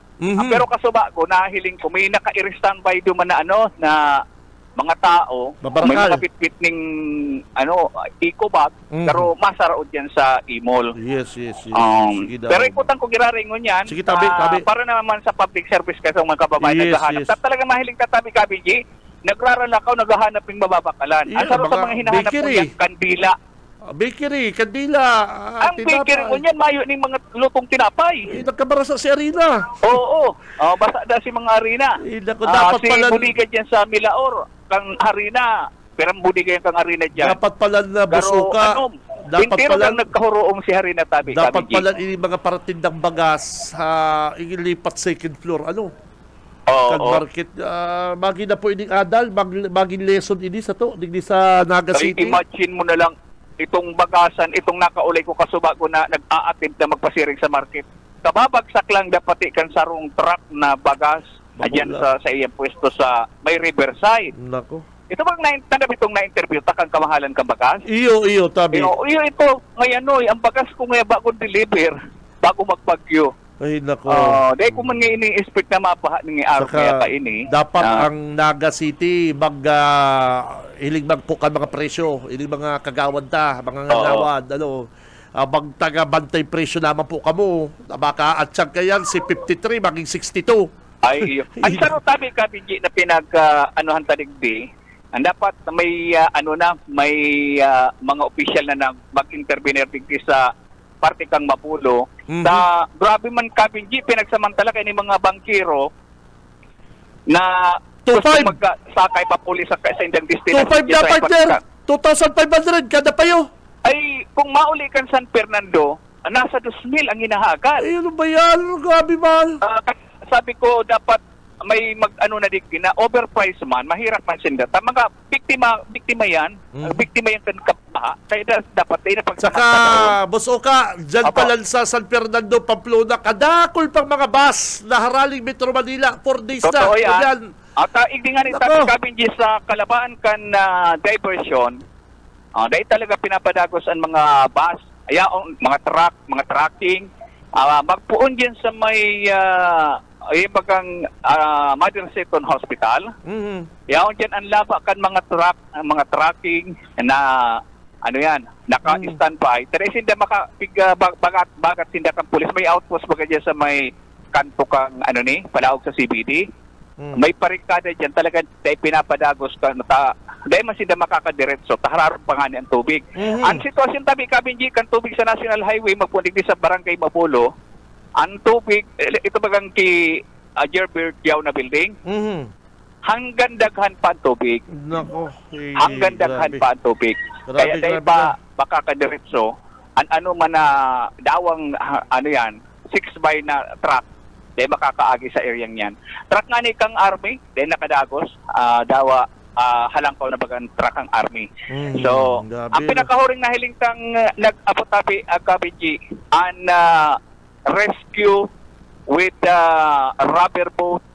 Pero kasaba ko nahiling ko may naka-standby duman na na mga tao, may makapit-pit ning eco-bag, pero masaraod yan sa Imol.
Yes.
Pero ikutan ko giraringon yan,
tabi.
para naman sa public service kasi mga kababayan naghahanap. Talaga mahiling katabi Kabinji, nagraralakaw, naghahanap ng mababakalan. Ang sarap sa mga hinahanap ko yan, kandila.
Bakery, kandila.
Ang bakery ko yan, mayo ng mga lutong tinapay.
Nagkabarasa si Arina.
Oo. Basa da si mga Arina.
Dapat
si budigan dyan sa Milaor, kang Arina. Pero budigan kang Arina dyan.
Dapat pala na Bosoka.
Dapat pala nagkahuroong si Arina tabi.
Dapat pala ini mga paratindang bagas ililipat second floor. Market. Magi na po ining adal, maging lesson ini sa to. Digdi sa Naga City.
Imagine mo na lang, itong bagasan, itong nakaulay ko kasuba ko na nag-a-attempt na magpasiring sa market. Kababagsak lang dapat ikan sarong truck na bagas adyan sa iyang pwesto sa may Riverside.
Nako.
Ito bang tanggap itong na-interview takang kamahalan kang bagas?
Iyo, tabi.
Iyo ito, ngayon ang bagas ko ngayon bago deliver, bago magbagyo.
Ay, nako.
Dahil kung man ngayon i-expect na mapaha ng araw kaya ka ini.
Dapat ang Naga City hiling magpukan mga presyo, hiling mga kagawad mga ngawad, magtaga-bantay presyo naman po kamo. Baka atsag kayan si 53 maging 62.
Ay, ang sarong tabi Kabinji na pinag-anuhan tadigdi, ang dapat may may mga opisyal na mag-intervenir digdi sa parte kang Mapulo. Grabe man Kabinji, pinagsamantala kayo ng mga bangkero na gusto magkasakay pa pulis sa indang district.
2,500 dapat sir. 2,500 kada payo.
Ay, kung mauli kan San Fernando, nasa 2,000 ang hinahagan.
Ay, ano ba yan? Grabe man.
Sabi ko, dapat may na overprice man, mahirap man sinda. Mga biktima yan, biktima yan kan kapaha. Kaya dapat ay napagsamantala.
Saka, Bosoka, dyan pala sa San Fernando, Pamplona, kadakol pang mga bus na haraling Metro Manila, 4 days na.
Totoo yan. At igdingan ito Kabinji sa Kalabaan kan diversion, dahil talaga pinapadagos ang mga bus, mga truck, mga trucking, magpuon dyan sa may bagang Mother Seton Hospital. Yaon dyan ang laba kan mga trucking na naka-standby. Pero sinda bagat sinda kang pulis, may outpost baga dyan sa may kanto kang palaog sa CBD. May parikada dyan talaga dahil pinapadagos ka dahil man sila makakadiretso tahararong pa nga ang tubig. Ang sitwasyon tabi Kabinji kan tubig sa National Highway magpundig sa Barangay Mapulo, ang tubig ito bagang ki Gerbert Yao na building hanggang daghan pa ang tubig.
Nako,
hanggang daghan pa ang tubig. Kaya dahil pa baka kadiretso, ano man na dawang, 6 by na truck, di makakaagi sa area niyan. Truck nga ni kang army, di nakadagos, dawa, halangkaw na bagang truck ang army. So, ang pinakahuring nahiling tang nag-abot tabi KBG, ang rescue with rubber boat,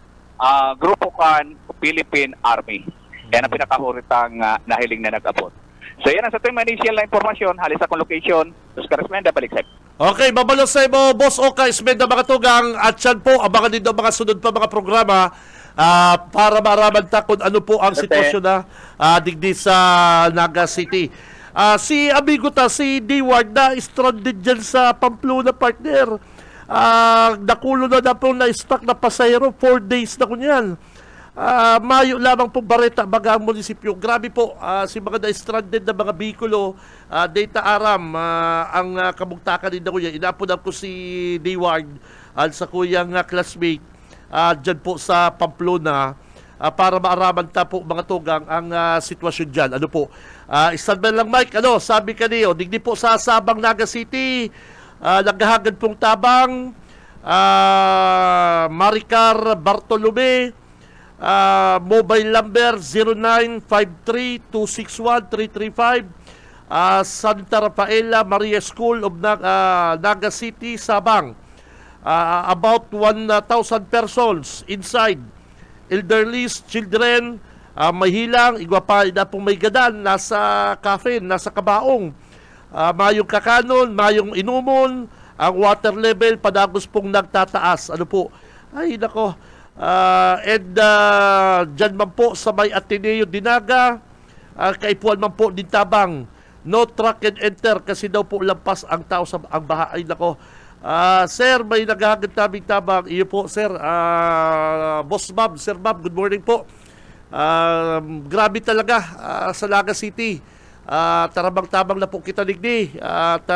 Grupo Kan, Philippine Army. Yan ang pinakahuritang nahiling na nag-abot. So yan ang sa tuwing initial na informasyon, halis akong location, Oscar Esmenda, baliksep.
Okay, babalo sa mo, Boss Oka Esmenda mga tugang, at yan po, abangan din ang mga sunod pa mga programa para maraman ta kung ano po ang sitwasyon na digdi sa Naga City. Si amigo ta, si D-Ward na stranded dyan sa Pamplona, partner. Nakulo na po na stock na pasahero, 4 days na kunyan. Mayo lamang po Bareta, Bagang Munisipyo. Grabe po, si mga na-stranded na mga bikulo, data aram, ang kamugtakan din na kuya. Inapunan ko si D-Ward sa kuyang classmate dyan po sa Pamplona para maaraman ta po mga tugang ang sitwasyon dyan. Ano po? Stand by lang Mike, sabi ka niyo, digdi po sa Sabang, Naga City, naghahagad pong tabang, Maricar Bartolome, mobile number 0953-261-335, Santa Rafaela Maria School of Naga City, Sabang. About 1,000 persons inside, elderlies, children, mahilang, igwapa na pong may gadan, nasa cafe, nasa kabaong, mayong kakanon, mayong inumon, ang water level padagos pong nagtataas. Ano po? Ay nako. Dyan man po sa may Ateneo Dinaga, kaipuan man po din tabang, no truck and enter kasi daw po lampas ang tao sa ang baha. Ay nako. Sir, may naghahagad tabing tabang. Iyo po sir, Boss Bob, Sir Bob, good morning po. Grabe talaga sa Naga City. Tarabang-tabang na po kita digdi. At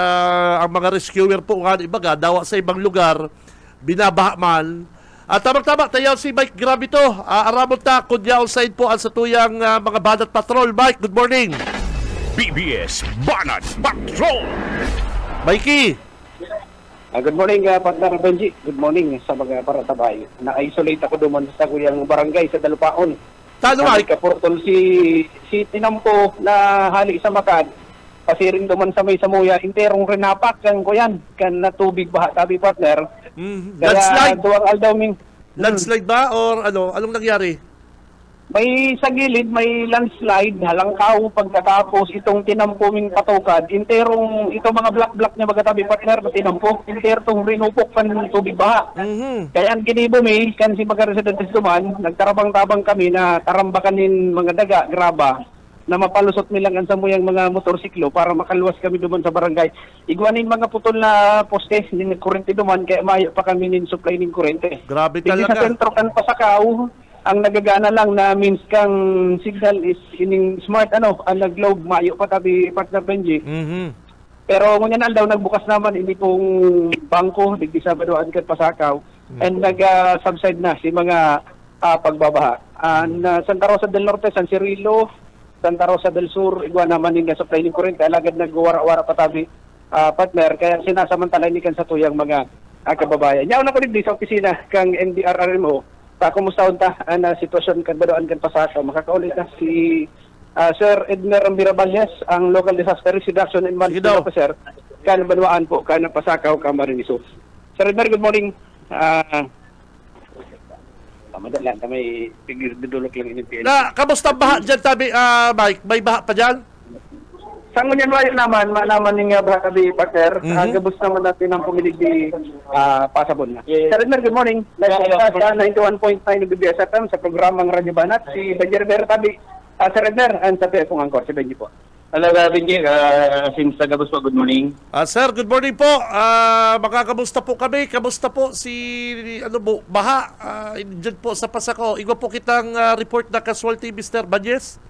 ang mga rescuer po nga ibaga, dawa sa ibang lugar, binabaha man. Tamang-tama, tayaw si Mike, grabe to. Aramon ta, kundya outside po ang sa tuyang mga Banat Patrol. Mike, good morning.
BBS Banat Patrol.
Mikey.
Good morning, partner Benji. Good morning sa mga paratabay. Na-isolate ako duman sa kuyang barangay sa Dalupaon.
Tano, Mike?
Kapurtol si Tinampo na hali sa Makad. Pasiring duman sa may Samuya. Interong renapak kan kuyan. Kan na tubig baha tabi, partner.
Landslide? Landslide ba? Or anong nangyari?
May sa gilid, may landslide, halangkaw pagkatapos itong tinampuming patukad. Interong itong mga black-black niya magatabi partner na tinampo. Interong rinupok pan tubig baha. Kaya ang kinibumi, kan si mga residentes duman, nagtarabang-tabang kami na tarambakanin mga daga, graba, na mapalusot nilang ang samuyang mga motorsiklo para makaluwas kami duman sa barangay. Igwanin mga putol na poste, nin kurente duman, kaya mayo pa kami nin supply nin kurente.
Grabe talaga.
Sa sentro kan Pasakaw, ang nagagana lang na means kang signal is ining smart ang nag-globe, mayo pa tabi partner Benji. Pero ngunyan daw nagbukas naman ini pong bangko, digdi sa Baduan kan Pasakaw, and nag-subside na si mga pagbabaha. Santa Rosa del Norte, San Cirilo, Santa Rosa del Sur, igwa naman yung supply ng kurente, alagad nagwara-wara patabi partner, kaya sinasamantala ni kan sa tuyang mga kababayan. Yaw na ko din sa opisina kang NDRRMO, kumusta unta ang sitwasyon kan Baduan kan Pasakaw. Makakaulit na si Sir Edmer Ambiraballes, ang Local Disaster Risk Reduction and Management Officer, kan Baduan po, kan Pasakaw, Camarines. Sir Edmer, good morning. Madalan, may figure dudulok lang inipin.
Kamusta baha dyan tabi, Mike? May baha pa dyan?
Sa ngunyan wayo naman, malaman ng baha tabi, partner. Gabos naman natin ang pumilig di pasabon na. Sir Edmer, good morning. Sa 91.9 ng BBS FM sa programang Radyo Banat, si Benji Rivera tabi. Sir Edmer, ang sa pong angkor, si Benji po.
Hello, Benji. Since Gabos po, good morning.
Sir, good morning po. Makakamusta po kami? Kamusta po si baha dyan po sa Pasakaw? Igwa po kitang report na casualty, Mr. Banyes?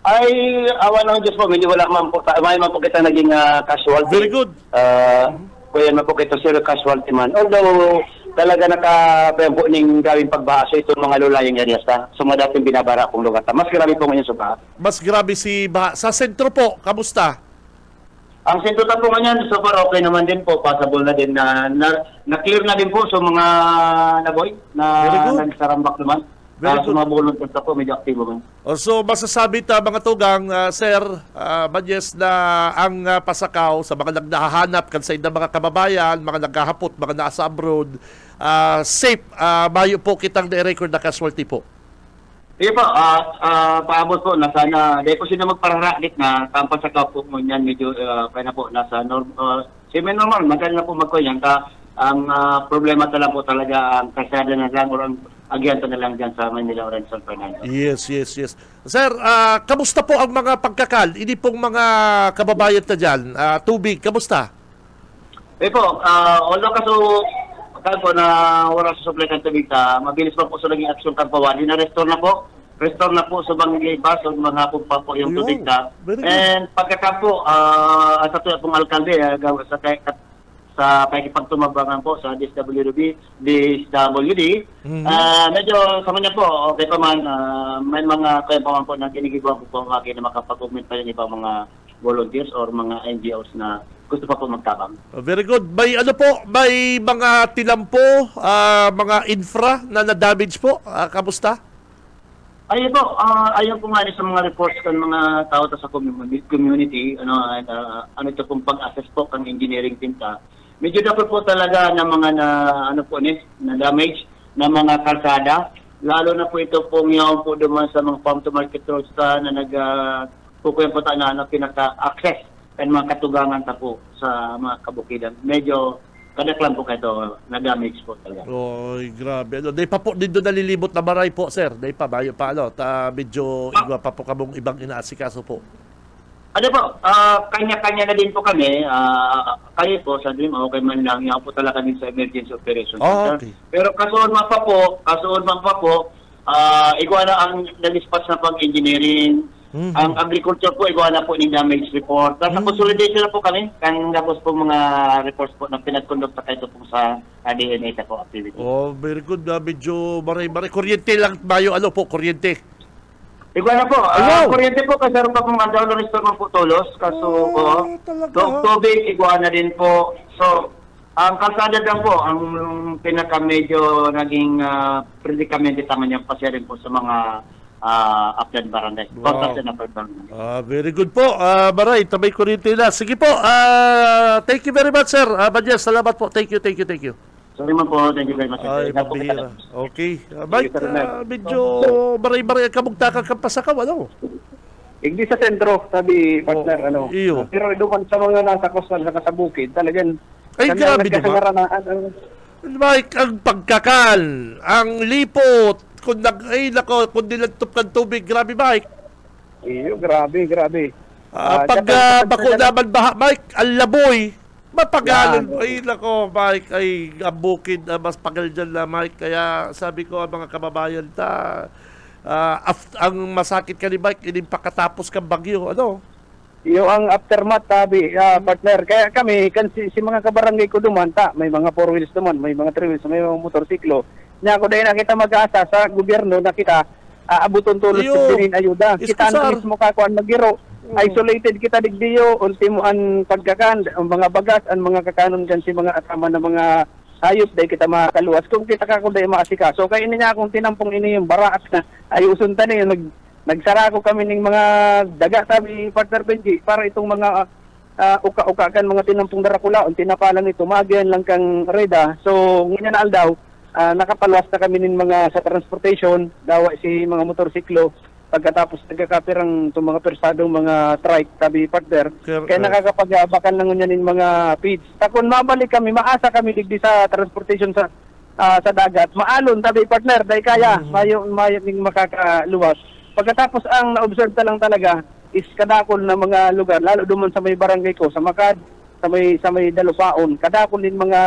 Ay, awan ng Diyos po. Medyo wala man po. May man po kita naging casualty.
Very good.
Kuya man po kita zero casualty man. Although, talaga nakapempo ning gawing pagbaha sa itong mga lulayang areas ta. So, dating binabara kong lugar ta. Mas grabe po ngayon sa baha.
Mas grabe si baha. Sa sentro po, kamusta?
Ang sintutan po kanyan, so far okay naman din po, possible na din na clear na din po sa mga naboy na nagsarambak naman. Sa mga volunteers na po, medyo aktibo man.
So masasabi ta mga tugang, Sir Banyes, na ang pasakaw sa mga naghahanap kansa ng mga kababayan, mga naghahapot, mga nasa abroad, safe, mayo po kitang record na casualty po.
Sige po, paabot po na sana, dahil po sila magpararakit na kampas sa kapo mo niyan, medyo kaya na po, nasa semi-normal, magaling na po magkuyan. Ang problema po talaga, ang kasada na lang, o ang agyanta na lang dyan sa Manila Oriental Finance.
Yes. Sir, kamusta po ang mga pagkakal? Hindi pong mga kababayan na dyan, tubig, kamusta?
Po, although po na wala sa supply ng tubig, mabilis pa po sa naging aksyon kampawali na restore na po sa Bangigay Baso, mga pa po yung tubig and pagkakampo sa tuwa pong alkalde sa pakikipagtumabangan po sa DSWD medyo sa kanya po okay pa man, may mga kaya pa man po na kinigiguan po akin na makapag-augment pa yung ibang mga volunteers or mga NGOs na gusto pa po magtabang.
Very good. May may mga tilampo, mga infra na na-damage po. Kamusta?
Ayun po, ayun po nga sa mga reports ng mga tao sa community, ano ito pong pag-assess po ng engineering team medyo dapat po talaga ng mga na damage na mga kalsada, lalo na po ito pong yung po duman sa mga farm to market roads na pupuyan po na pinaka-access and mga katugangan po sa mga kabukidan. Medyo kadaklan po kayo na-damage po talaga.
Oy, grabe. Dahil pa po dito nalilibot na maray po, sir. Dahil pa, bayo pa, medyo igwa pa po kamong ibang inaasikaso po.
Ano po, kanya-kanya na din po kami. Kayo po, sa Dream, okay man lang. Yan po talaga din sa emergency operation center.
Okay.
Pero kasuon man pa po, igwa na ang nag-dispatch na pang-engineering. Ang agriculture po, igawa na po ng damage report. Tapos consolidation na po kami. Tapos po mga reports po na pinag-conduct na kayo po sa DNA po activity.
Oh, very good. Medyo maray-maray. Kuryente lang bayo. Kuryente?
Igawa na po. Kuryente po kasi rin pa pong andaw na restore po tulos. Kaso tubig, igawa na din po. So, ang kalsada lang po, ang pinaka-medyo naging predicament tama niya pa siya rin po sa mga Upland Barangay.
Wow. Very good po. Maray, tabay kuryente na. Sige po. Thank you very much, sir. Banyes, salamat po. Thank you.
Sorry man po. Thank you very much.
Ay, mabihira. Okay. Mike, medyo maray-maray ang kamugtakan kang pasakaw, ano?
Hindi sa sentro, sabi partner,
Iyo.
Pero doon sa mga nasa coastal, sa bukid, talagang
ay, grabe diba? Mike, ang pagkakal, ang lipot, kung nilantop ng tubig, grabe, Mike.
Iyo, grabe.
Pag bako naman baha, Mike, ang laboy, mapagalan. Ay, nako, Mike, ay, ang bukid, mas pagal dyan na, Mike. Kaya sabi ko, ang mga kababayan ang masakit ka ni Mike, hindi pakatapos kang bagyo, ano?
Iyo ang aftermath, sabi, partner. Kaya kami, si mga kabarangay ko dumanta, may mga 4 wheels naman, may mga 3 wheels, may mga motorsiklo. Nya ako dahil nakita mag-asa sa gobyerno na kita abuton tulos din ayuda. Kita na mismo kakuan magiro. Isolated kita digdiyo, ultimo ang pagkakan, ang mga bagas, ang mga kakanon kan si mga atama na mga hayop dahil kita makaluwas. Kung kita kako dahil maasika. So kaya niya akong tinampong ini yung baraat na ayusun ta niyo. Nagsara ko kami ng mga daga, sabi partner Benji, para itong mga uka-uka kan mga tinampong darakulaon, tinapalan ito, magian lang kang reda. So ngayon na aldaw, nakapalwas na kami ng mga sa transportation, dawa si mga motorsiklo, pagkatapos nagkakapirang itong mga persadong mga trike, sabi partner, kaya nakakapag-abakan lang niya ng mga feeds. Kung mabalik kami, maasa kami digdi sa transportation sa dagat, maalon, sabi partner, dahil kaya, mayo makakaluwas. Pagkatapos ang na-observe lang talaga is kadakol na mga lugar, lalo duman sa may barangay ko, sa Makad, sa may Dalupaon, kadakol din mga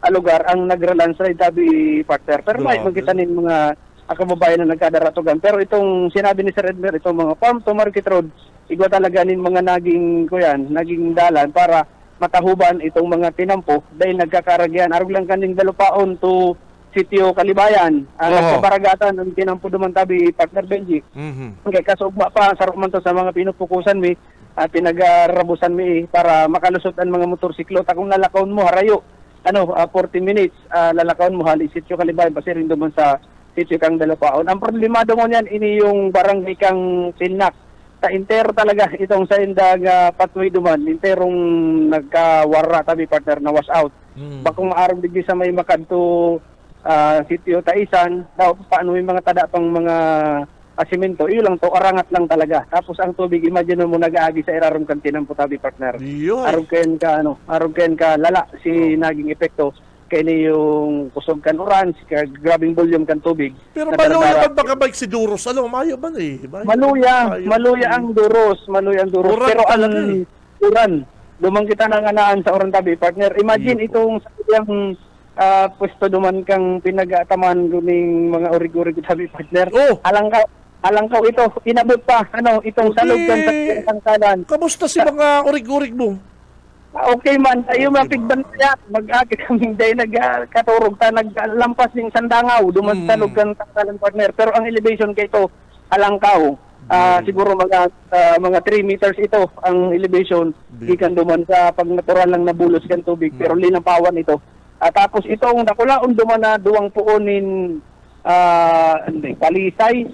lugar ang nag-landslide, sabi partner. Pero may magkita nin mga kababayan na nagkadaratogan. Pero itong sinabi ni Sir Edmer, itong mga farm to market road, igwa talaga nin mga naging dalan para matahuban itong mga tinampo dahil nagkakaragyan. Arog lang kaning Dalupaon to Sitio Kalibayan, nagkabaragatan ng tinampo duman, tabi partner Benji. Okay, kasugma pa, sarap man to sa mga pinupukusan mi, pinagarabusan mi para makalusot ang mga motorsiklo. Kung lalakaon mo harayo 40 minutes lalakaon mo hali sitio Kalibay basirin duman sa sitio kang Dalapaon. Ang problemado mo niyan ini yung barangay kang Sinak. Sa intero talaga itong sa indag pathway duman, interong nagkawara tabi partner na wash out. Bakong maarong digdi sa may makadto sitio Taisan, daw paano may mga tada pang mga asimento, iyo lang to, arangat lang talaga. Tapos ang tubig, imagine mo nag-aagi sa irarong kantinan po tabi partner. Arong ken ka lala si naging epekto kaya yung kusog kan orange, grabing volume kan tubig.
Pero maluya ba baka si Duros? Mayo ba eh?
Maluya ang Duros.
Uran
pero ang uran, dumang kita nang anaan sa oran tabi partner. Imagine itong yung pwesto duman kang pinag-ataman guning mga urig-urig tabi partner. Alangkaw ito, inabot pa, itong salog kan sa tangkalan.
Kamusta si mga urig-urig mo?
Okay man, tayo mapigban kaya, mag-agi kaming day nagkaturog ta, naglampas ng sandangaw, duman salog kan tangkalan partner. Pero ang elevation kay ito, alangkaw, siguro mga 3 meters ito ang elevation, ikan duman sa pag natural lang nabulos kan tubig, pero linampawan ito. Tapos itong nakulaon duman na duwang puunin Palisay,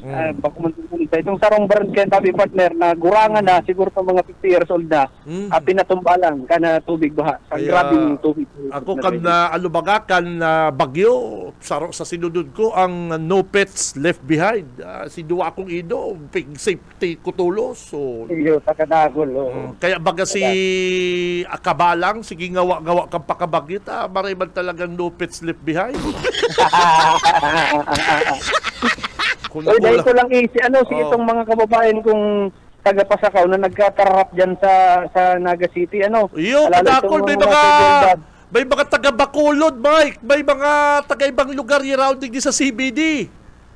itong sarong barangay tabi partner na gurangan na siguro pa mga 50 years old na pinatumba lang kana tubig baha sa grabing tubig.
Ako kan na alubagakan na bagyo saro sa sinudod ko ang no pets left behind. Si duwa akong ido pig safety kutulos so
iyo takadagol.
Kaya baga si akabalang sige ngawa kang pakabagit maray man talagang no pets left behind.
Dahil ko lang si itong mga kababayan kong taga-Pasakaw na nagkatarap dyan sa Naga City.
Iyo, kadakol, may mga taga-Bacolod, Mike. May mga taga-ibang lugar rounding di sa CBD.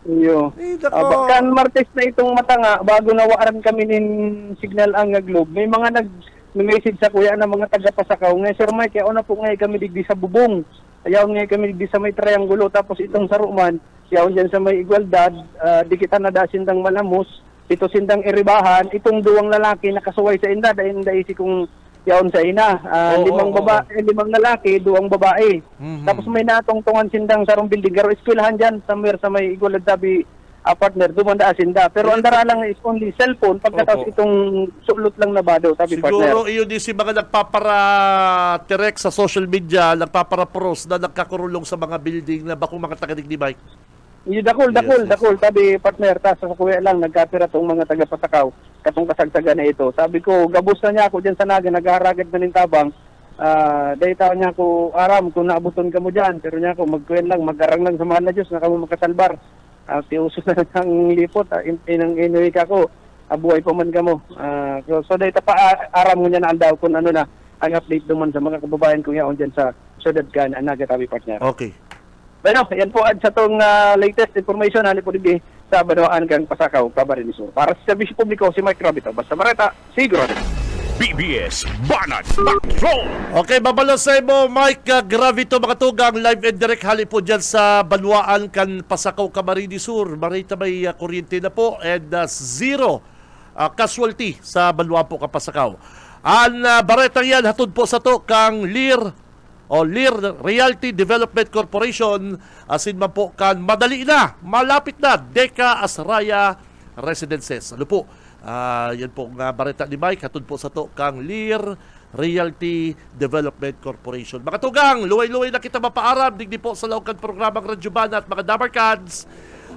Iyo. Bakan Martes na itong matanga, bago nawaaran kami ng signal ang Globe, may mga nag-message sa kuya na mga taga-Pasakaw. Ngayon, Sir Mike, kaya una po ngayon kami digdi sa bubong. Ayaw ngayon kami digdi sa may triangulo. Tapos itong saruman, yaon dyan sa may Igualdad, di kita nadasin ng Malamos, ito sindang Iribahan, itong duwang lalaki nakasuway sa inda, dahil isi kong yaon sa ina. 5 lalaki, 2 babae. Tapos may natongtongan sindang sarong building, garo eskwelahan dyan, somewhere sa may Igualdad tabi partner, dumanda sinda. Pero ang dara lang is only cellphone, pagkatapos itong sulot lang na bado, tabi partner.
Siguro iyo di si mga nagpapara-direct sa social media, nagpapara-pros na nagkakurulong sa mga building na bakong mga tagadig ni Mike.
Yung dakol, tabi partner, ta sa kuya lang, nagkapira tong mga taga-Pasakaw, katong kasagsaga na ito. Sabi ko, gabos na niya ako dyan sa Naga, nagharagad na ng tabang, dahil tao niya ako, aram, kung naabuton ka mo dyan, pero niya ako, magkuyan lang, mag-arang lang sa mga na Diyos, na kami makasalbar. Tiuso na ng lipot, inang inuwi ka ko, buhay pa man ka mo. So dahil pa aram mo niya na aldaw kung ano na, ang update naman sa mga kababayan ko yaon dyan sa Sudad Kan, Naga tabi partner.
Okay.
Bueno, yan po sa itong latest information, hali po din sa Banawaan kang Pasakaw, Camarines Sur. Para sa servisyo publiko, si Mike Rabito. Basta Mareta, siguro.
BBS Banat Patrol.
Okay, babalo sa mo, Mike Gravito, mga tugang, live and direct hali po dyan sa Banwaan kan Pasakaw, Camarines Sur. Marita may kuryente na po and zero casualty sa Banwaan po kan Pasakaw. Ang baretang yan, hatod po sa to kang Lear Realty Development Corporation, asin man po kan madali na, malapit na, Deka Asraya Residences. Ano po? Yan po nga bareta ni Mike, hatod po sa to kang Lear Realty Development Corporation. Mga tugang, luway-luway na kita mapaaram, digdi po sa laukan programang Radyo Banat, mga Dabarkads.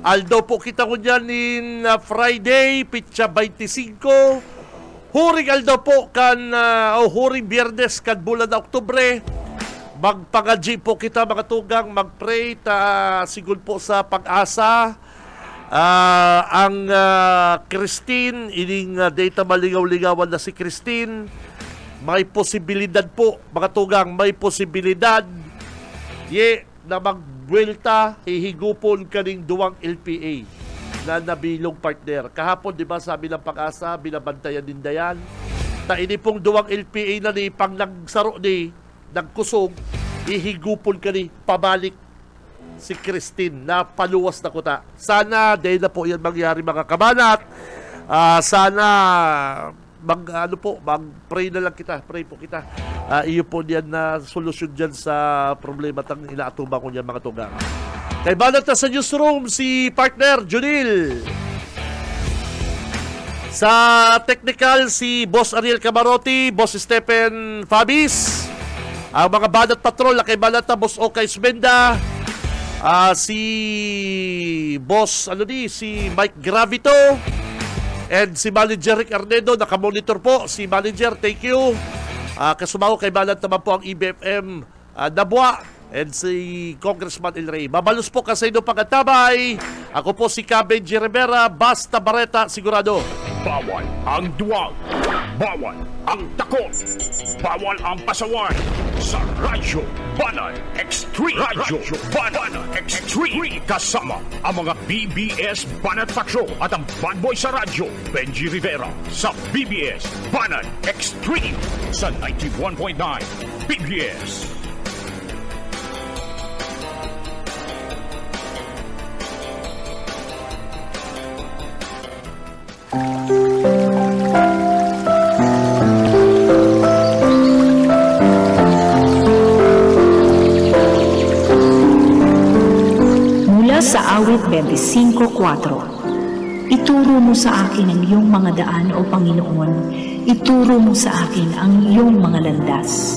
Aldo po kita ko dyan in Friday, pitsa 25. Huring aldo po kan, huring Biyernes kan bulan na Oktubre. Magpagaji po kita mga tugang, magpray sigul po sa pag-asa. Ang Christine, ining data malingaw-lingawan na si Christine, may posibilidad po, mga tugang, may posibilidad na magbuelta, ihigupon kaning duwang LPA na nabilong partner. Kahapon, di ba, sabi ng pag-asa, binabantayan din dayan. Ini pong duwang LPA na ni pang nagsaro ni nagkusog, ihigupon ka ni pabalik si Christine na paluwas na kuta. Sana dahil na po yan mangyari mga kabanat, sana mag-pray na lang kita. Pray po kita. Iyo po diyan na solusyon diyan sa problema tang inaatubang ko niyan mga tugang. Kay banat na sa newsroom si partner Junil. Sa technical si Boss Ariel Camarotti, Boss Stephen Fabis. Ang mga banat patrol na kay banat na Boss Okay Smenda. Si Boss si Mike Gravito. And si Manager Rick Arnedo, nakamonitor po. Si Manager, thank you. Kasumao kay banat naman po ang EBFM Dabwa. And si Congressman El Rey. Mabalus po kasi no pangatabay. Ako po si Benji Rivera, basta Bareta, sigurado.
Bawal ang duwag. Bawal ang takot. Bawal ang pasaway. Sa Radyo Banan Extreme. Radyo Banan Extreme. Kasama ang mga BBS Banat Patrol at ang bad boy sa radyo, Benji Rivera. Sa BBS Banan Extreme. Sa 91.9 BBS.
Mula sa awit 25:4, ituro mo sa akin ang iyong mga daan, O Panginoon, ituro mo sa akin ang iyong mga landas.